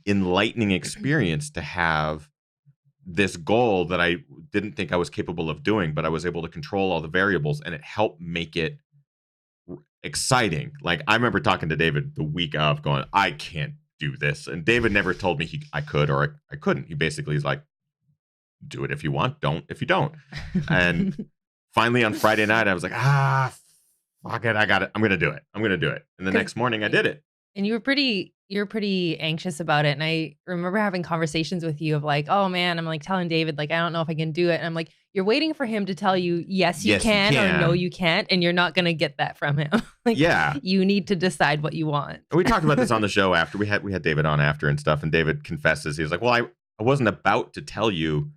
enlightening experience to have this goal that I didn't think I was capable of doing, but I was able to control all the variables, and it helped make it exciting. Like I remember talking to David the week of going, I can't do this. And David never told me I could or I couldn't. He basically is like, do it if you want, don't if you don't. And finally on Friday night, I was like, fuck it, I got it. I'm going to do it. I'm going to do it. And the next morning I did it. And you were pretty anxious about it. And I remember having conversations with you of like, oh man, I'm like telling David, like, I don't know if I can do it. And I'm like, you're waiting for him to tell you, yes, you can, or no, you can't. And you're not going to get that from him. Like, yeah. You need to decide what you want. We talked about this on the show after we had David on after and stuff. And David confesses, he was like, well, I wasn't about to tell you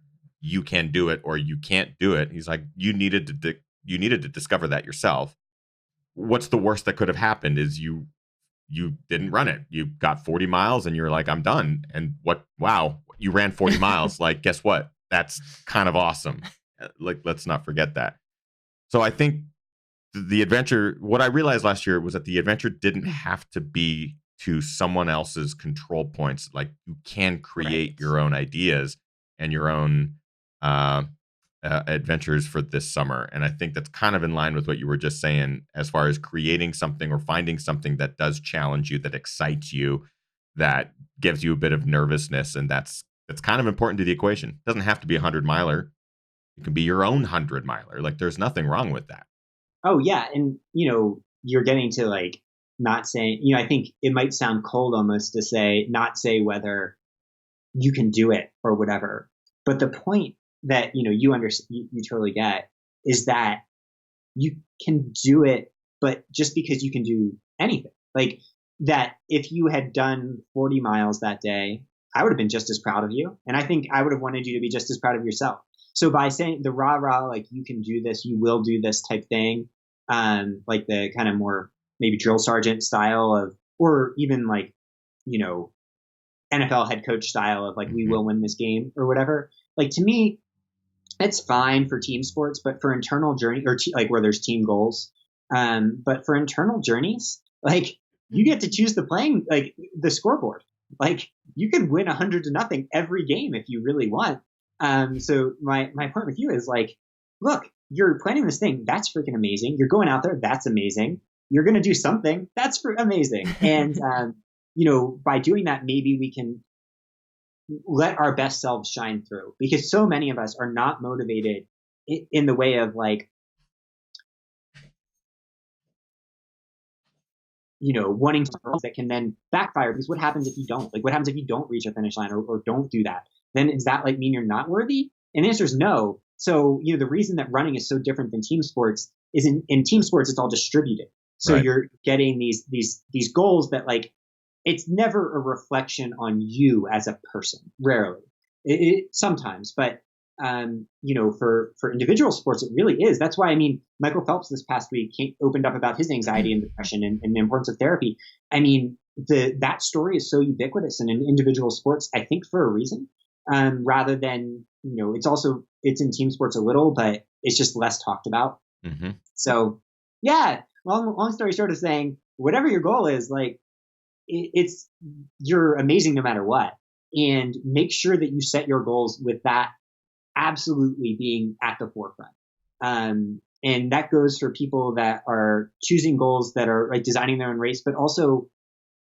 can do it or you can't do it. He's like, you needed to discover that yourself. What's the worst that could have happened is you didn't run it. You got 40 miles and you're like, I'm done. And wow, you ran 40 miles. Like, guess what? That's kind of awesome. Like, let's not forget that. So I think the adventure, what I realized last year was that the adventure didn't have to be to someone else's control points. Like you can create your own ideas and your own adventures for this summer. And I think that's kind of in line with what you were just saying, as far as creating something or finding something that does challenge you, that excites you, that gives you a bit of nervousness. And that's kind of important to the equation. It doesn't have to be a 100-miler. It can be your own 100-miler. Like there's nothing wrong with that. Oh yeah. And you're getting to like not saying, I think it might sound cold almost to say, not say whether you can do it or whatever. But the point that, you totally get is that you can do it, but just because you can do anything, like that, if you had done 40 miles that day, I would have been just as proud of you. And I think I would have wanted you to be just as proud of yourself. So by saying the rah, like you can do this, you will do this type thing, like the kind of more maybe drill sergeant style of, or even like, NFL head coach style of like, we will win this game or whatever. Like to me, it's fine for team sports, but for internal journey or like where there's team goals. But for internal journeys, like you get to choose like the scoreboard. Like you could win 100-0 every game if you really want. So my point with you is like, look, you're planning this thing. That's freaking amazing. You're going out there. That's amazing. You're going to do something. That's amazing. And, by doing that, maybe we can let our best selves shine through, because so many of us are not motivated in the way of like, wanting to that can then backfire, because what happens if you don't? Like, what happens if you don't reach a finish line or don't do that? Then does that like mean you're not worthy? And the answer is no. So, the reason that running is so different than team sports is in team sports, it's all distributed. So you're getting these goals that like, it's never a reflection on you as a person. Rarely, it sometimes, but for individual sports, it really is. That's why, Michael Phelps this past week opened up about his anxiety and depression and the importance of therapy. That story is so ubiquitous in individual sports, I think for a reason, rather than, it's in team sports a little, but it's just less talked about. Mm-hmm. So yeah, long story short of saying, whatever your goal is, like, you're amazing no matter what. And make sure that you set your goals with that absolutely being at the forefront. And that goes for people that are choosing goals that are like designing their own race, but also,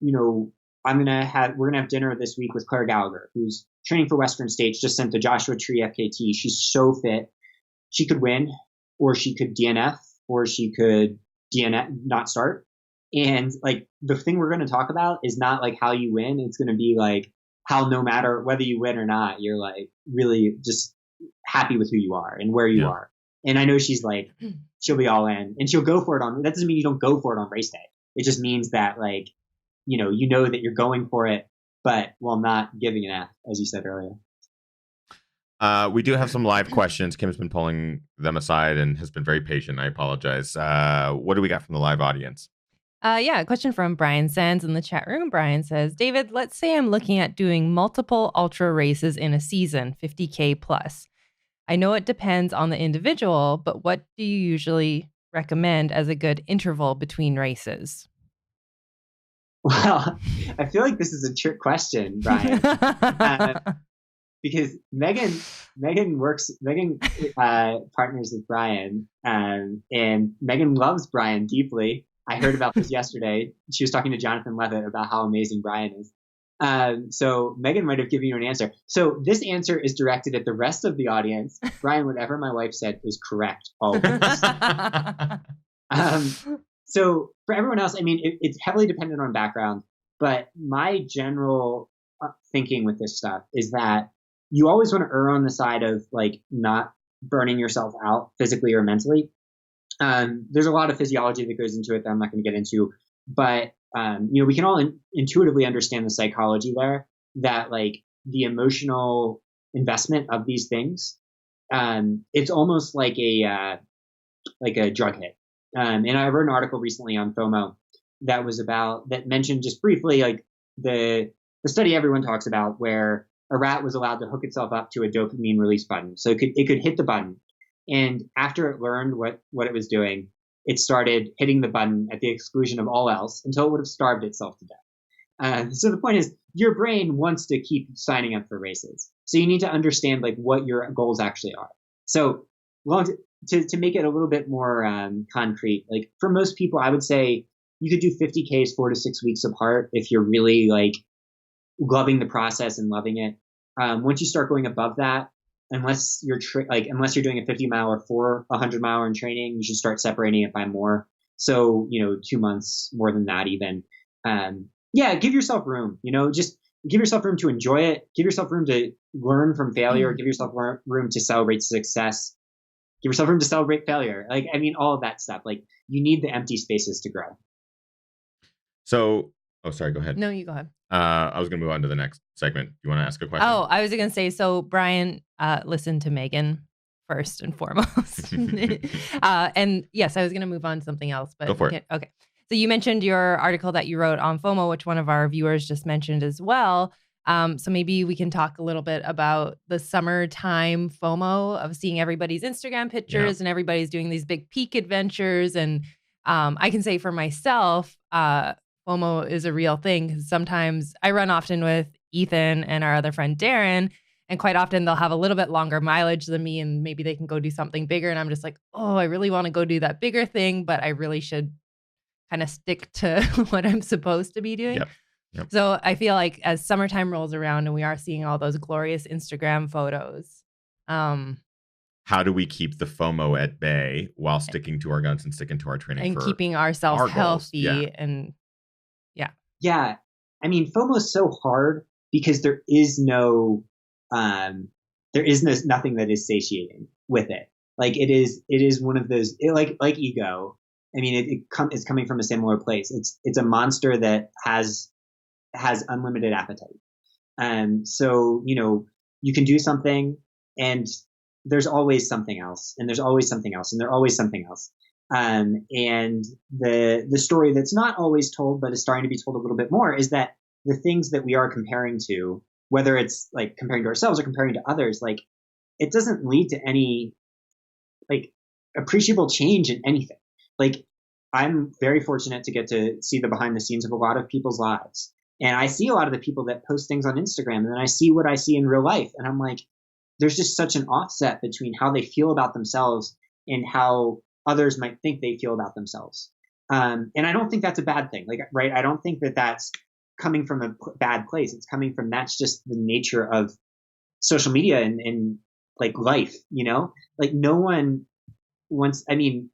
we're going to have dinner this week with Claire Gallagher, who's training for Western States, just sent the Joshua Tree FKT. She's so fit. She could win, or she could DNF, or she could DNF, not start. And like the thing we're going to talk about is not like how you win. It's going to be like how no matter whether you win or not, you're like really just happy with who you are and where you are. And I know she's like, she'll be all in and she'll go for it that doesn't mean you don't go for it on race day. It just means that like, you know that you're going for it, but while not giving an F, as you said earlier. We do have some live questions. Kim's been pulling them aside and has been very patient. I apologize. What do we got from the live audience? A question from Brian Sands in the chat room. Brian says, David, let's say I'm looking at doing multiple ultra races in a season, 50K plus. I know it depends on the individual, but what do you usually recommend as a good interval between races? Well, I feel like this is a trick question, Brian, because Megan partners with Brian, and Megan loves Brian deeply. I heard about this yesterday. She was talking to Jonathan Levitt about how amazing Brian is. So Megan might have given you an answer. So this answer is directed at the rest of the audience. Brian, whatever my wife said is correct always. So for everyone else, I mean, it's heavily dependent on background, but my general thinking with this stuff is that you always want to err on the side of like not burning yourself out physically or mentally. There's a lot of physiology that goes into it that I'm not going to get into, but we can all intuitively understand the psychology there, that like the emotional investment of these things, it's almost like a drug hit. And I read an article recently on FOMO that mentioned just briefly like the study everyone talks about, where a rat was allowed to hook itself up to a dopamine release button, so it could hit the button, and after it learned what it was doing, it started hitting the button at the exclusion of all else until it would have starved itself to death. So the point is, your brain wants to keep signing up for races, so you need to understand like what your goals actually are. So to make it a little bit more concrete, like for most people, I would say you could do 50Ks 4 to 6 weeks apart if you're really like loving the process and loving it. Once you start going above that, unless you're doing a 50 mile or 100 mile in training, you should start separating it by more. So 2 months, more than that even. Give yourself room. Just give yourself room to enjoy it. Give yourself room to learn from failure. Give yourself room to celebrate success. Give yourself room to celebrate failure. Like, I mean, all of that stuff. Like, you need the empty spaces to grow. So, sorry, go ahead. No, you go ahead. I was going to move on to the next segment. Do you want to ask a question? Oh, I was going to say, so Brian, listen to Megan first and foremost. And yes, I was going to move on to something else, but go for it. Okay. So you mentioned your article that you wrote on FOMO, which one of our viewers just mentioned as well. So maybe we can talk a little bit about the summertime FOMO of seeing everybody's Instagram pictures and everybody's doing these big peak adventures. And I can say for myself, FOMO is a real thing, because sometimes I run often with Ethan and our other friend Darren, and quite often they'll have a little bit longer mileage than me, and maybe they can go do something bigger. And I'm just like, oh, I really want to go do that bigger thing, but I really should kind of stick to what I'm supposed to be doing. Yep. So I feel like as summertime rolls around and we are seeing all those glorious Instagram photos, how do we keep the FOMO at bay while sticking to our guns and sticking to our training and keeping ourselves healthy? And yeah. I mean, FOMO is so hard because there is nothing that is satiating with it. Like it is one of those, like ego. I mean, it's coming from a similar place. It's a monster that has unlimited appetite. So, you can do something and there's always something else, and there's always something else, and there's always something else. And the story that's not always told, but is starting to be told a little bit more, is that the things that we are comparing to, whether it's like comparing to ourselves or comparing to others, like it doesn't lead to any like appreciable change in anything. Like I'm very fortunate to get to see the behind the scenes of a lot of people's lives. And I see a lot of the people that post things on Instagram, and then I see what I see in real life. And I'm like, there's just such an offset between how they feel about themselves and how others might think they feel about themselves. And I don't think that's a bad thing. Like, right. I don't think that that's coming from a bad place. It's coming from, that's just the nature of social media and like life, like no one wants, I mean,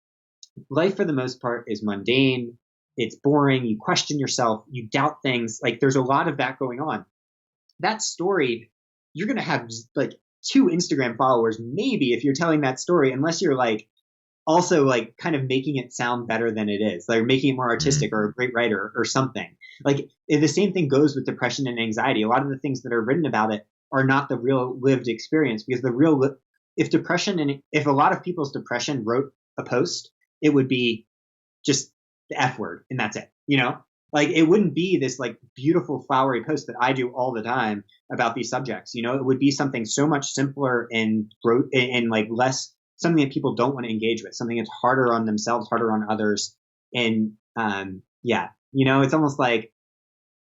life for the most part is mundane. It's boring. You question yourself. You doubt things. Like there's a lot of that going on. That story, you're going to have like 2 Instagram followers, maybe, if you're telling that story, unless you're like also like kind of making it sound better than it is, like making it more artistic or a great writer or something. Like the same thing goes with depression and anxiety. A lot of the things that are written about it are not the real lived experience, because if a lot of people's depression wrote a post, it would be just the F word and that's it, like it wouldn't be this like beautiful flowery post that I do all the time about these subjects. It would be something so much simpler and like less, something that people don't want to engage with, something that's harder on themselves, harder on others. And it's almost like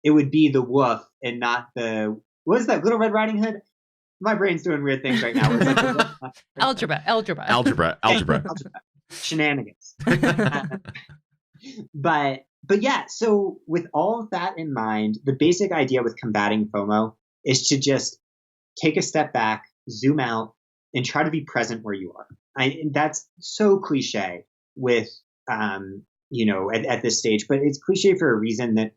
it would be the wolf and not what is that, Little Red Riding Hood? My brain's doing weird things right now. It's like algebra. Shenanigans. But yeah, so with all of that in mind, the basic idea with combating FOMO is to just take a step back, zoom out, and try to be present where you are. That's so cliche with, at this stage, but it's cliche for a reason, that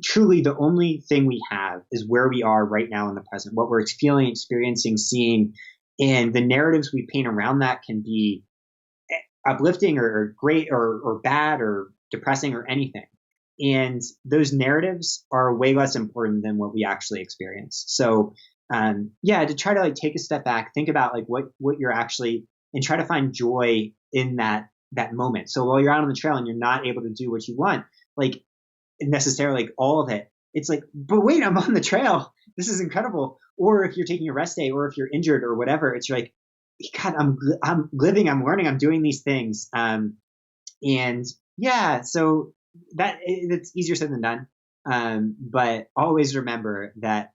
truly the only thing we have is where we are right now in the present, what we're feeling, experiencing, seeing, and the narratives we paint around that can be uplifting or great or bad or depressing or anything. And those narratives are way less important than what we actually experience. So, to try to like take a step back, think about like what you're actually, and try to find joy in that moment. So while you're out on the trail and you're not able to do what you want, like necessarily like all of it, it's like, but wait, I'm on the trail. This is incredible. Or if you're taking a rest day, or if you're injured or whatever, it's like, God, I'm living, I'm learning, I'm doing these things. So it's easier said than done. But always remember that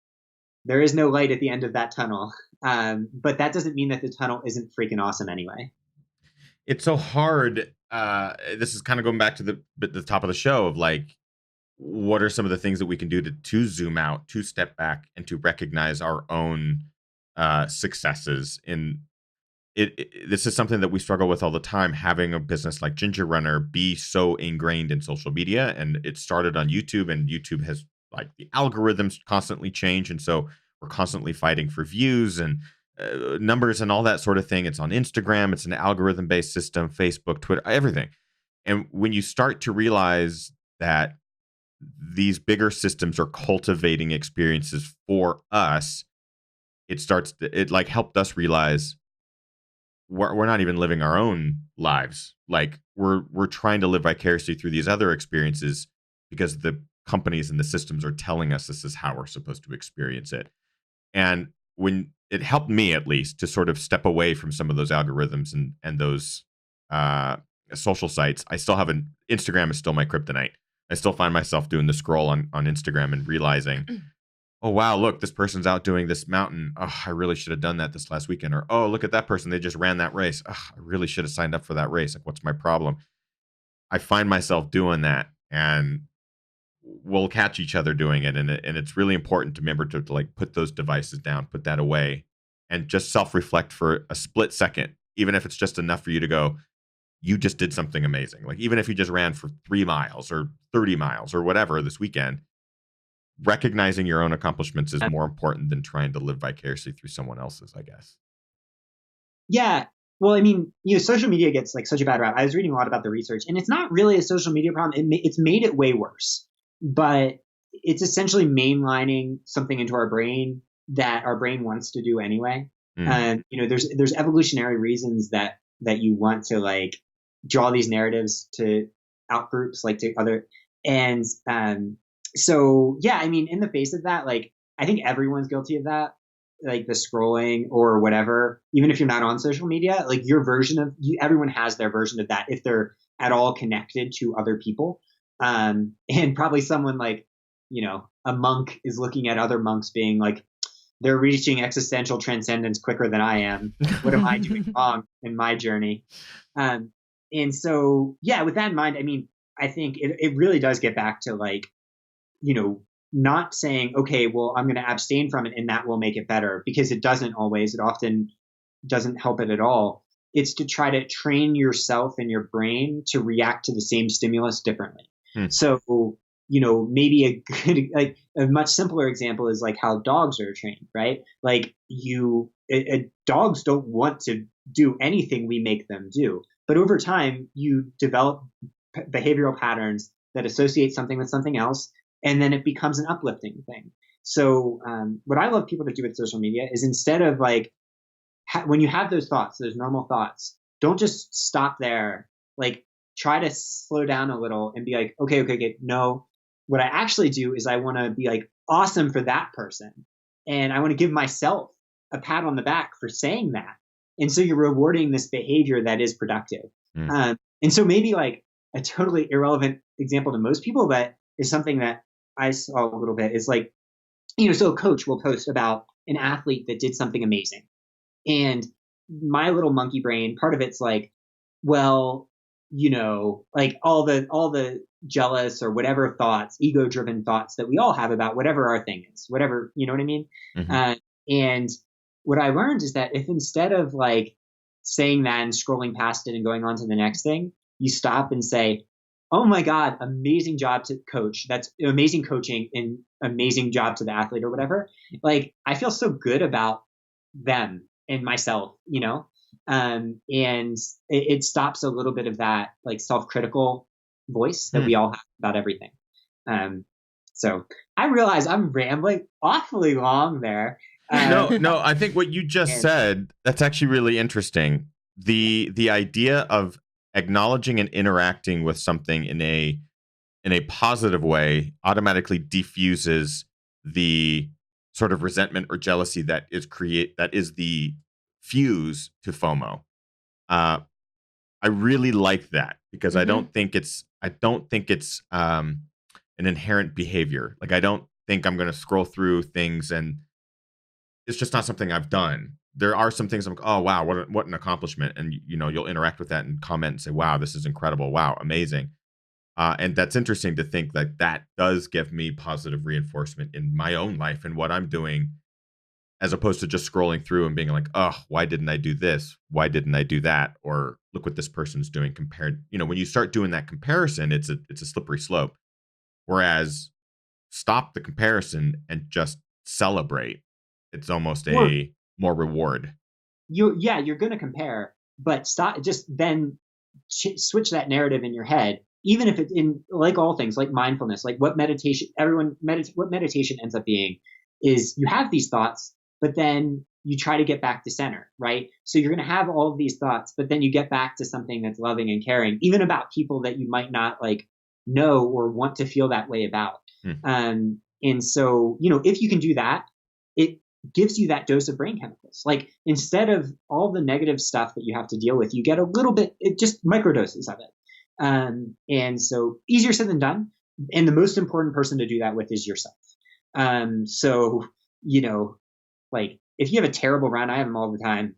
there is no light at the end of that tunnel. But that doesn't mean that the tunnel isn't freaking awesome anyway. It's so hard. This is kind of going back to the top of the show of like, what are some of the things that we can do to zoom out, to step back, and to recognize our own successes in this is something that we struggle with all the time, having a business like Ginger Runner be so ingrained in social media. And it started on YouTube, and YouTube has like the algorithms constantly change. And so we're constantly fighting for views and numbers and all that sort of thing. It's on Instagram. It's an algorithm based system, Facebook, Twitter, everything. And when you start to realize that these bigger systems are cultivating experiences for us, it like helped us realize we're not even living our own lives. Like we're trying to live vicariously through these other experiences because the companies and the systems are telling us this is how we're supposed to experience it. And when it helped me, at least, to sort of step away from some of those algorithms and those social sites. I still have Instagram is still my kryptonite. I still find myself doing the scroll on Instagram and realizing, oh, wow, look, this person's out doing this mountain. Oh, I really should have done that this last weekend. Or, oh, look at that person. They just ran that race. Oh, I really should have signed up for that race. Like, what's my problem? I find myself doing that, and we'll catch each other doing it. And it's really important to remember to like put those devices down, put that away, and just self-reflect for a split second, even if it's just enough for you to go, you just did something amazing. Like, even if you just ran for 3 miles or 30 miles or whatever this weekend, recognizing your own accomplishments is more important than trying to live vicariously through someone else's, I guess. Yeah. Well, I mean, social media gets like such a bad rap. I was reading a lot about the research, and it's not really a social media problem. It's made it way worse, but it's essentially mainlining something into our brain that our brain wants to do anyway. And there's evolutionary reasons that you want to like draw these narratives to out groups, like to other, and so yeah, I mean, in the face of that, like I think everyone's guilty of that, like the scrolling or whatever. Even if you're not on social media, like your version of everyone has their version of that. If they're at all connected to other people. And probably someone like, a monk is looking at other monks being like, they're reaching existential transcendence quicker than I am. What am I doing wrong in my journey? And so, yeah, with that in mind, I mean, I think it really does get back to like, not saying, okay, well, I'm going to abstain from it and that will make it better, because it doesn't always. It often doesn't help it at all. It's to try to train yourself and your brain to react to the same stimulus differently. So, maybe a good, like a much simpler example is like how dogs are trained, right? Like dogs don't want to do anything we make them do, but over time you develop behavioral patterns that associate something with something else, and then it becomes an uplifting thing. So what I love people to do with social media is, instead of like, when you have those thoughts, those normal thoughts, don't just stop there. Like, try to slow down a little and be like, okay, no. What I actually do is I want to be like awesome for that person. And I want to give myself a pat on the back for saying that. And so you're rewarding this behavior that is productive. And so maybe like a totally irrelevant example to most people, but is something that I saw a little bit, is like, so a coach will post about an athlete that did something amazing. And my little monkey brain, part of it's like, well, like all the jealous or whatever thoughts, ego-driven thoughts that we all have about whatever our thing is, whatever, you know what I mean? And what I learned is that if, instead of like saying that and scrolling past it and going on to the next thing, you stop and say, oh my God, amazing job to coach. That's amazing coaching and amazing job to the athlete or whatever. Like, I feel so good about them and myself, and it stops a little bit of that like self-critical voice that we all have about everything. So I realize I'm rambling awfully long there. No, I think what you just said, that's actually really interesting. The idea of acknowledging and interacting with something in a positive way automatically diffuses the sort of resentment or jealousy that is the fuse to FOMO. I really like that, because I don't think it's an inherent behavior. Like, I don't think I'm going to scroll through things and it's just not something I've done. There are some things I'm like, oh wow, what an accomplishment, and you'll interact with that and comment and say, wow, this is incredible, wow, amazing. And that's interesting to think that does give me positive reinforcement in my own life and what I'm doing, as opposed to just scrolling through and being like, oh, why didn't I do this? Why didn't I do that? Or look what this person's doing compared. When you start doing that comparison, it's a slippery slope. Whereas stop the comparison and just celebrate. It's almost a more reward. You're going to compare, but stop. Just then switch that narrative in your head. Even if it's in, like all things, like mindfulness, like what meditation ends up being is, you have these thoughts, but then you try to get back to center, right? So you're going to have all of these thoughts, but then you get back to something that's loving and caring, even about people that you might not like know or want to feel that way about. And so, if you can do that, it gives you that dose of brain chemicals. Like, instead of all the negative stuff that you have to deal with, you get a little bit, just microdoses of it. And so, easier said than done. And the most important person to do that with is yourself. So, like, if you have a terrible run, I have them all the time.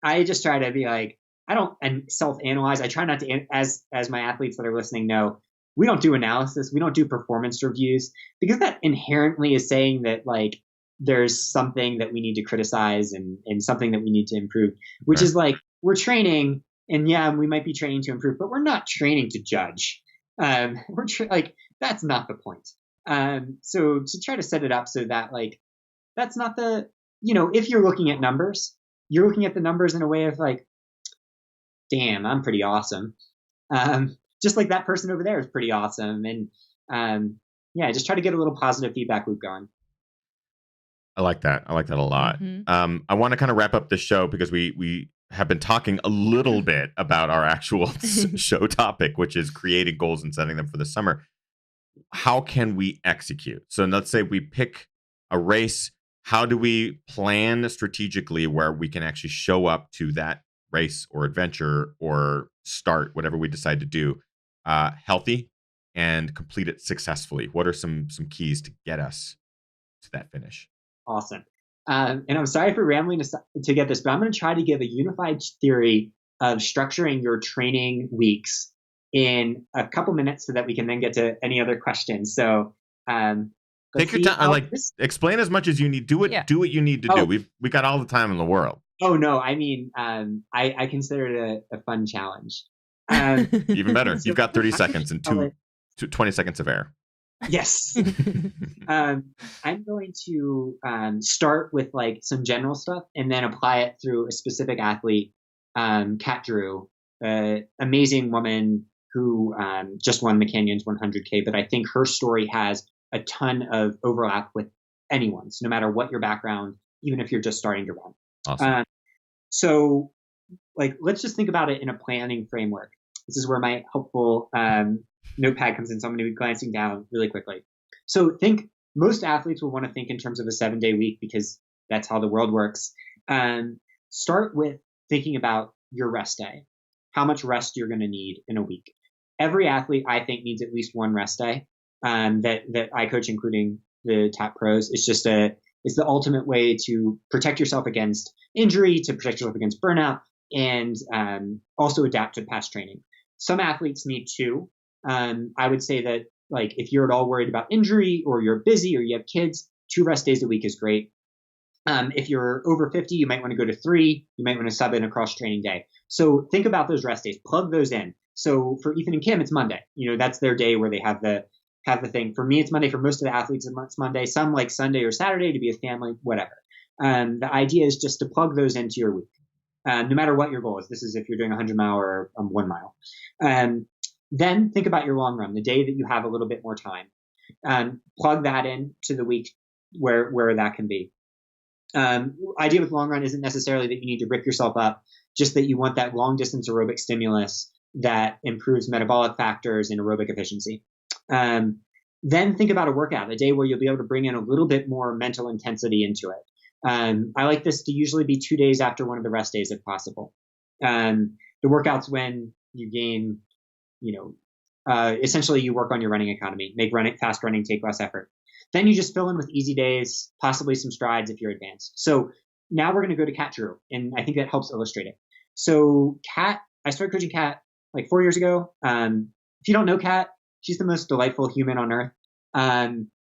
I just try to be like, I don't self-analyze. I try not to, as my athletes that are listening know, we don't do analysis. We don't do performance reviews, because that inherently is saying that like there's something that we need to criticize and something that we need to improve, which is like, we're training, and yeah, we might be training to improve, but we're not training to judge. Like, that's not the point. So to try to set it up so that like, that's not the, if you're looking at numbers, you're looking at the numbers in a way of like, damn, I'm pretty awesome. Just like that person over there is pretty awesome. And just try to get a little positive feedback loop going. I like that. I like that a lot. I want to kind of wrap up the show, because we have been talking a little bit about our actual show topic, which is creating goals and setting them for the summer. How can we execute? So let's say we pick a race. How do we plan strategically where we can actually show up to that race or adventure or start whatever we decide to do healthy and complete it successfully? What are some keys to get us to that finish? Awesome. And I'm sorry for rambling to get this, but I'm going to try to give a unified theory of structuring your training weeks in a couple minutes so that we can then get to any other questions. So take your time. Explain as much as you need. Do what you need to do. We got all the time in the world. Oh no, I mean, I consider it a fun challenge. Even better. You've got 30 seconds and 20 seconds of air. Yes. I'm going to start with like some general stuff and then apply it through a specific athlete, Kat Drew, amazing woman who just won the Canyons 100K, but I think her story has a ton of overlap with anyone's, no matter what your background, even if you're just starting to run. Awesome. So like, let's just think about it in a planning framework. This is where my helpful notepad comes in. So I'm going to be glancing down really quickly. So most athletes will want to think in terms of a 7-day week because that's how the world works. Start with thinking about your rest day, how much rest you're going to need in a week. Every athlete, I think, needs at least one rest day that I coach, including the top pros. It's the ultimate way to protect yourself against injury, to protect yourself against burnout, and also adapt to past training. Some athletes need two. I would say that like if you're at all worried about injury or you're busy or you have kids, 2 rest days a week is great. If you're over 50, you might want to go to 3. You might want to sub in a cross training day. So think about those rest days, plug those in. So for Ethan and Kim, it's Monday. That's their day where they have the thing. For me, it's Monday. For most of the athletes, it's Monday. Some like Sunday or Saturday to be with family, whatever. The idea is just to plug those into your week, no matter what your goal is. This is if you're doing a 100-mile or 1 mile. Then think about your long run, the day that you have a little bit more time. Plug that in to the week where that can be. Idea with long run isn't necessarily that you need to rip yourself up, just that you want that long distance aerobic stimulus that improves metabolic factors and aerobic efficiency. Then think about a workout, a day where you'll be able to bring in a little bit more mental intensity into it. I like this to usually be 2 days after one of the rest days if possible. The workouts when you gain, essentially you work on your running economy, make fast running take less effort. Then you just fill in with easy days, possibly some strides if you're advanced. So now we're going to go to Kat Drew, and I think that helps illustrate it. So Kat, I started coaching Kat like 4 years ago. If you don't know Kat, she's the most delightful human on earth.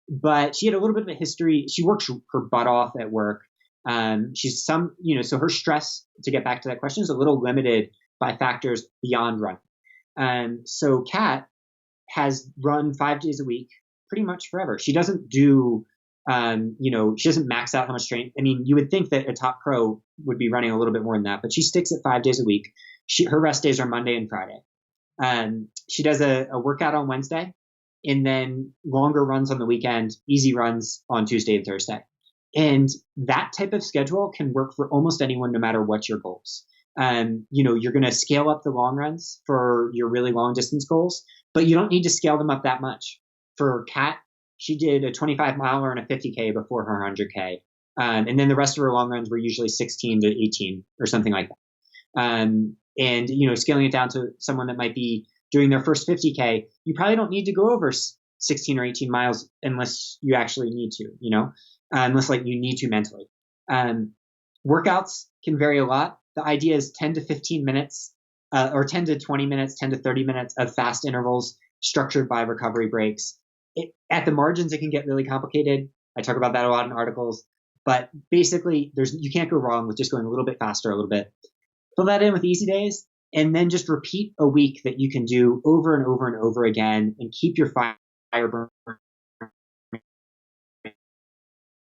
But she had a little bit of a history. She works her butt off at work. So her stress, to get back to that question, is a little limited by factors beyond running. So Kat has run 5 days a week pretty much forever. She doesn't do, she doesn't max out how much training. I mean, you would think that a top pro would be running a little bit more than that, but she sticks at 5 days a week. Her rest days are Monday and Friday. She does a workout on Wednesday and then longer runs on the weekend, easy runs on Tuesday and Thursday. And that type of schedule can work for almost anyone, no matter what your goals. You're going to scale up the long runs for your really long distance goals, but you don't need to scale them up that much. For Kat, she did a 25-miler and a 50K before her 100K. And then the rest of her long runs were usually 16 to 18 or something like that. Scaling it down to someone that might be doing their first 50K, you probably don't need to go over 16 or 18 miles unless you actually need to, unless like you need to mentally. Workouts can vary a lot. The idea is 10 to 15 minutes or 10 to 20 minutes, 10 to 30 minutes of fast intervals structured by recovery breaks. At the margins, it can get really complicated. I talk about that a lot in articles, but basically you can't go wrong with just going a little bit faster, a little bit. Fill that in with easy days, and then just repeat a week that you can do over and over and over again and keep your fire burning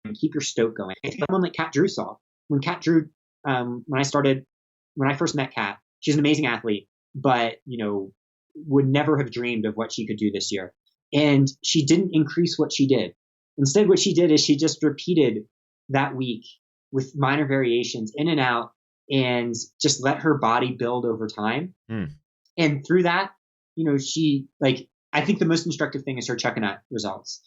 and keep your stoke going. I think someone like Kat Drew saw. When Kat Drew, when I first met Kat, she's an amazing athlete, but, would never have dreamed of what she could do this year. And she didn't increase what she did. Instead, what she did is she just repeated that week with minor variations in and out and just let her body build over time. And through that, I think the most instructive thing is her Chuckanut results.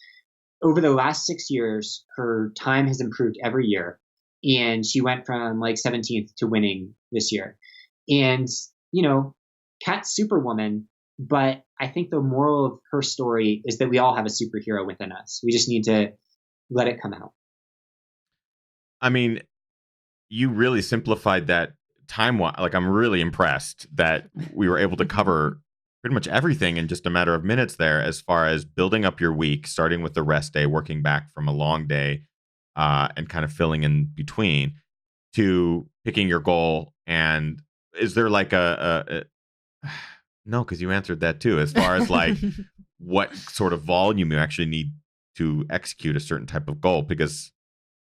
Over the last 6 years, her time has improved every year. And she went from like 17th to winning this year. And, Kat's Superwoman, but I think the moral of her story is that we all have a superhero within us. We just need to let it come out. I mean, you really simplified that time-wise. Like, I'm really impressed that we were able to cover pretty much everything in just a matter of minutes there, as far as building up your week, starting with the rest day, working back from a long day, and kind of filling in between, to picking your goal. And is there like no, because you answered that too, as far as like what sort of volume you actually need to execute a certain type of goal, because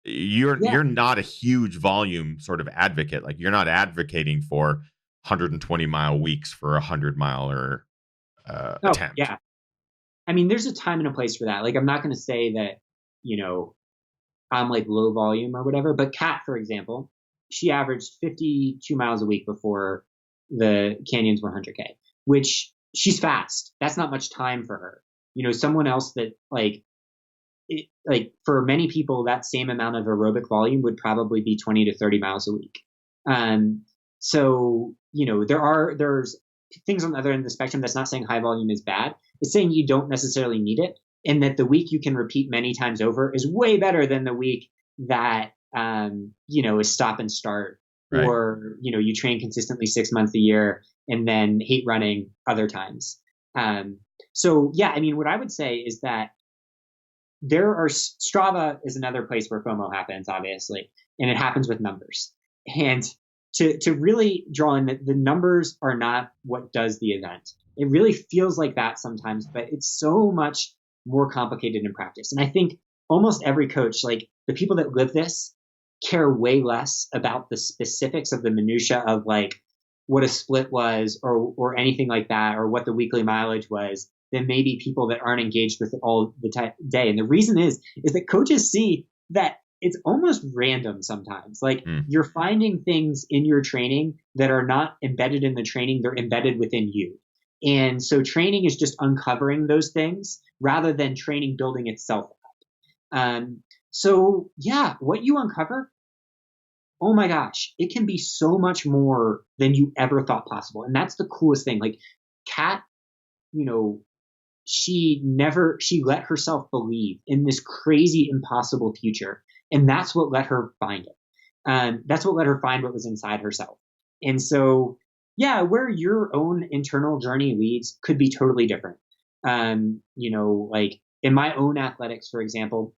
you're not a huge volume sort of advocate. Like, you're not advocating for 120-mile weeks for a 100-miler attempt. Yeah. I mean, there's a time and a place for that. Like, I'm not going to say that, I'm like low volume or whatever, but Kat, for example, she averaged 52 miles a week before the Canyons 100K, which she's fast. That's not much time for her. Someone else that for many people, that same amount of aerobic volume would probably be 20 to 30 miles a week. So, there's things on the other end of the spectrum. That's not saying high volume is bad. It's saying you don't necessarily need it, and that the week you can repeat many times over is way better than the week that, is stop and start, right? Or, you train consistently 6 months a year and then hate running other times. So yeah, I mean, what I would say is that Strava is another place where FOMO happens, obviously, and it happens with numbers. And to really draw in that the numbers are not what does the event. It really feels like that sometimes, but it's so much more complicated in practice. And I think almost every coach, like the people that live this, care way less about the specifics of the minutia of like what a split was or anything like that, or what the weekly mileage was, than maybe people that aren't engaged with it all the day. And the reason is that coaches see that it's almost random sometimes. Like you're finding things in your training that are not embedded in the training, they're embedded within you. And so training is just uncovering those things rather than training building itself up. So yeah, what you uncover, oh my gosh, it can be so much more than you ever thought possible. And that's the coolest thing. Like Kat, she let herself believe in this crazy, impossible future. And that's what let her find it. That's what let her find what was inside herself. And so, yeah, where your own internal journey leads could be totally different. Like in my own athletics, for example,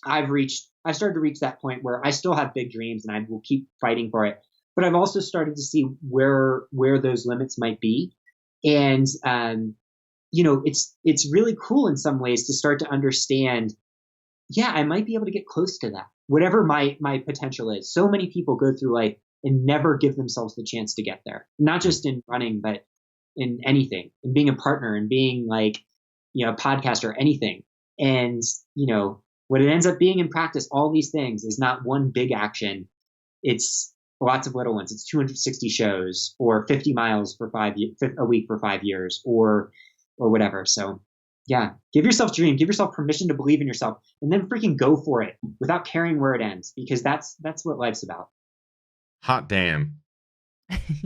I've started to reach that point where I still have big dreams and I will keep fighting for it. But I've also started to see where those limits might be. And, it's really cool in some ways to start to understand, yeah, I might be able to get close to that, whatever my potential is. So many people go through life and never give themselves the chance to get there, not just in running, but in anything, in being a partner and being like, a podcaster, anything. And, what it ends up being in practice, all these things is not one big action. It's lots of little ones. It's 260 shows or 50 miles for a week for 5 years or whatever. So yeah, give yourself a dream, give yourself permission to believe in yourself, and then freaking go for it without caring where it ends, because that's what life's about. Hot damn.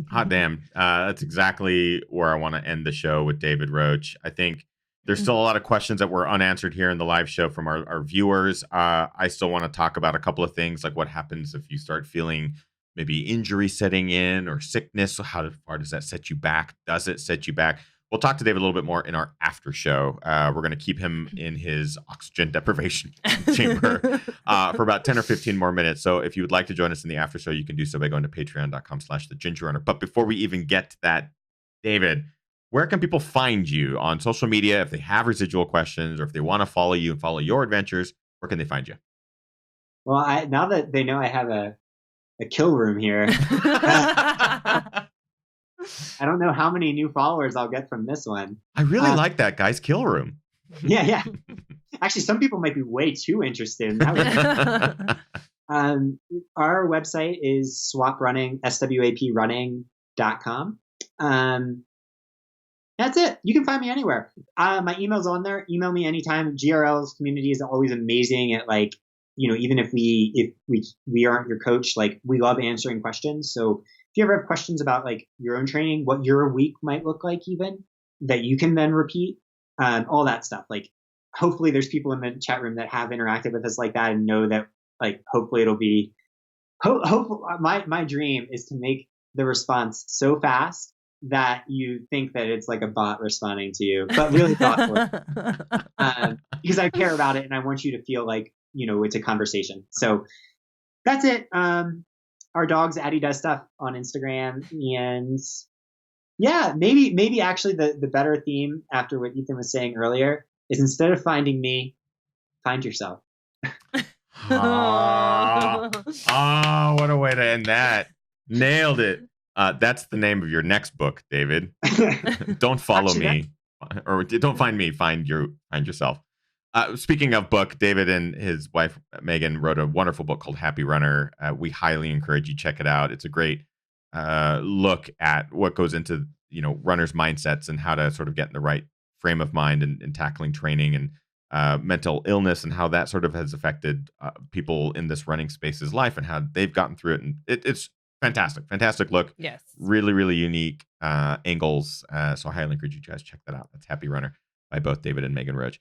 Hot damn. That's exactly where I want to end the show with David Roche. I think there's still a lot of questions that were unanswered here in the live show from our viewers. I still want to talk about a couple of things, like what happens if you start feeling maybe injury setting in or sickness. How far does that set you back? Does it set you back? We'll talk to David a little bit more in our after show. We're going to keep him in his oxygen deprivation chamber for about 10 or 15 more minutes. So if you would like to join us in the after show, you can do so by going to patreon.com/thegingerrunner. But before we even get to that, David, where can people find you on social media if they have residual questions or if they want to follow you and follow your adventures? Where can they find you? Well, now that they know I have a kill room here, I don't know how many new followers I'll get from this one. I really like that, guys. Kill room. Yeah. Actually, some people might be way too interested in that. Our website is swaprunning.com. That's it. You can find me anywhere. My email's on there. Email me anytime. GRL's community is always amazing at even if we aren't your coach, like we love answering questions. So you ever have questions about like your own training, what your week might look like, even that you can then repeat, all that stuff. Like, hopefully there's people in the chat room that have interacted with us like that and know that, like, hopefully it'll be, hopefully my dream is to make the response so fast that you think that it's like a bot responding to you, but really thoughtful. Because I care about it and I want you to feel like, it's a conversation. So that's it. Our dog's Addie does stuff on Instagram, and yeah, maybe actually the better theme after what Ethan was saying earlier is, instead of finding me, find yourself. What a way to end that. Nailed it. That's the name of your next book, David. Don't follow me, or don't find me. Find yourself. Speaking of book, David and his wife Megan wrote a wonderful book called Happy Runner. We highly encourage you check it out. It's a great look at what goes into runners' mindsets and how to sort of get in the right frame of mind and tackling training and mental illness, and how that sort of has affected people in this running space's life and how they've gotten through it. And it's fantastic look. Yes, really unique angles. So I highly encourage you guys check that out. That's Happy Runner by both David and Megan Roche.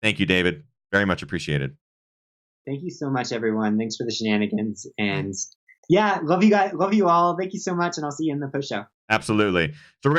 Thank you, David. Very much appreciated. Thank you so much, everyone. Thanks for the shenanigans. And yeah, love you guys. Love you all. Thank you so much. And I'll see you in the post show. Absolutely. So we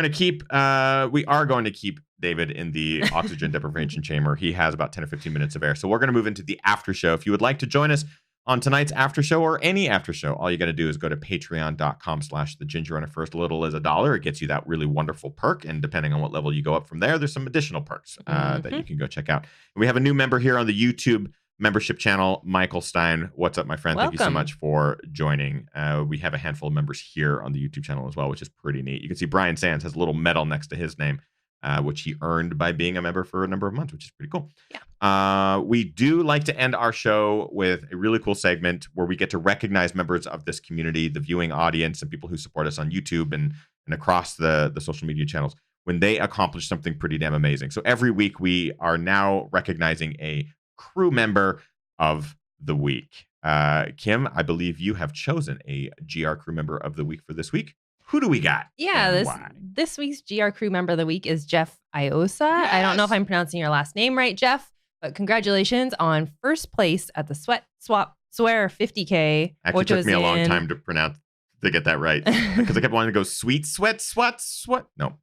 are going to keep David in the oxygen deprivation chamber. He has about 10 or 15 minutes of air. So we're going to move into the after show. If you would like to join us on tonight's after show or any after show, all you got to do is go to patreon.com/thegingerrunner. For as little as $1. It gets you that really wonderful perk. And depending on what level you go up from there, there's some additional perks that you can go check out. And we have a new member here on the YouTube membership channel, Michael Stein. What's up, my friend? Welcome. Thank you so much for joining. We have a handful of members here on the YouTube channel as well, which is pretty neat. You can see Brian Sands has a little medal next to his name, which he earned by being a member for a number of months, which is pretty cool. Yeah. We do like to end our show with a really cool segment where we get to recognize members of this community, the viewing audience, and people who support us on YouTube and across the social media channels when they accomplish something pretty damn amazing. So every week we are now recognizing a crew member of the week. Kim, I believe you have chosen a GR crew member of the week for this week. Who do we got? Yeah, this week's GR crew member of the week is Jeff Iosa. Yes. I don't know if I'm pronouncing your last name right, Jeff, but congratulations on first place at the Sweat Swap Swear 50K. Actually took me a long time to get that right, because I kept wanting to go sweet sweat swat swat. No,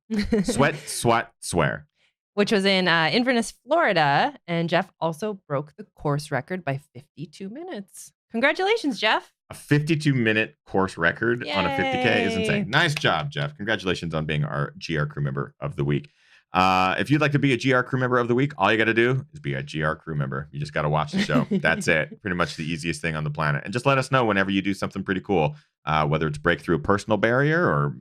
sweat swat swear. Which was in Inverness, Florida. And Jeff also broke the course record by 52 minutes. Congratulations, Jeff. A 52-minute course record Yay. On a 50K is insane. Nice job, Jeff. Congratulations on being our GR crew member of the week. If you'd like to be a GR crew member of the week, all you got to do is be a GR crew member. You just got to watch the show. That's it. Pretty much the easiest thing on the planet. And just let us know whenever you do something pretty cool, whether it's break through a personal barrier or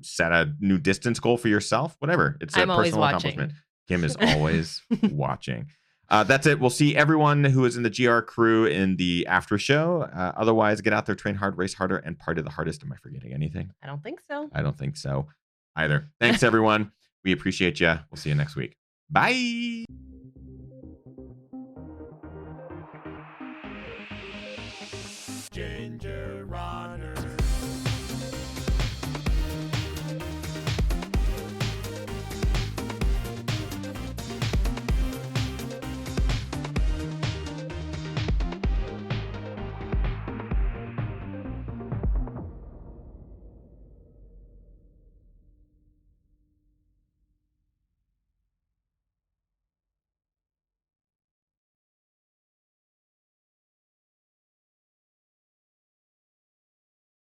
set a new distance goal for yourself, whatever. It's a personal accomplishment. Kim is always watching. That's it. We'll see everyone who is in the GR crew in the after show. Otherwise, get out there, train hard, race harder, and party the hardest. Am I forgetting anything? I don't think so. I don't think so either. Thanks, everyone. We appreciate you. We'll see you next week. Bye.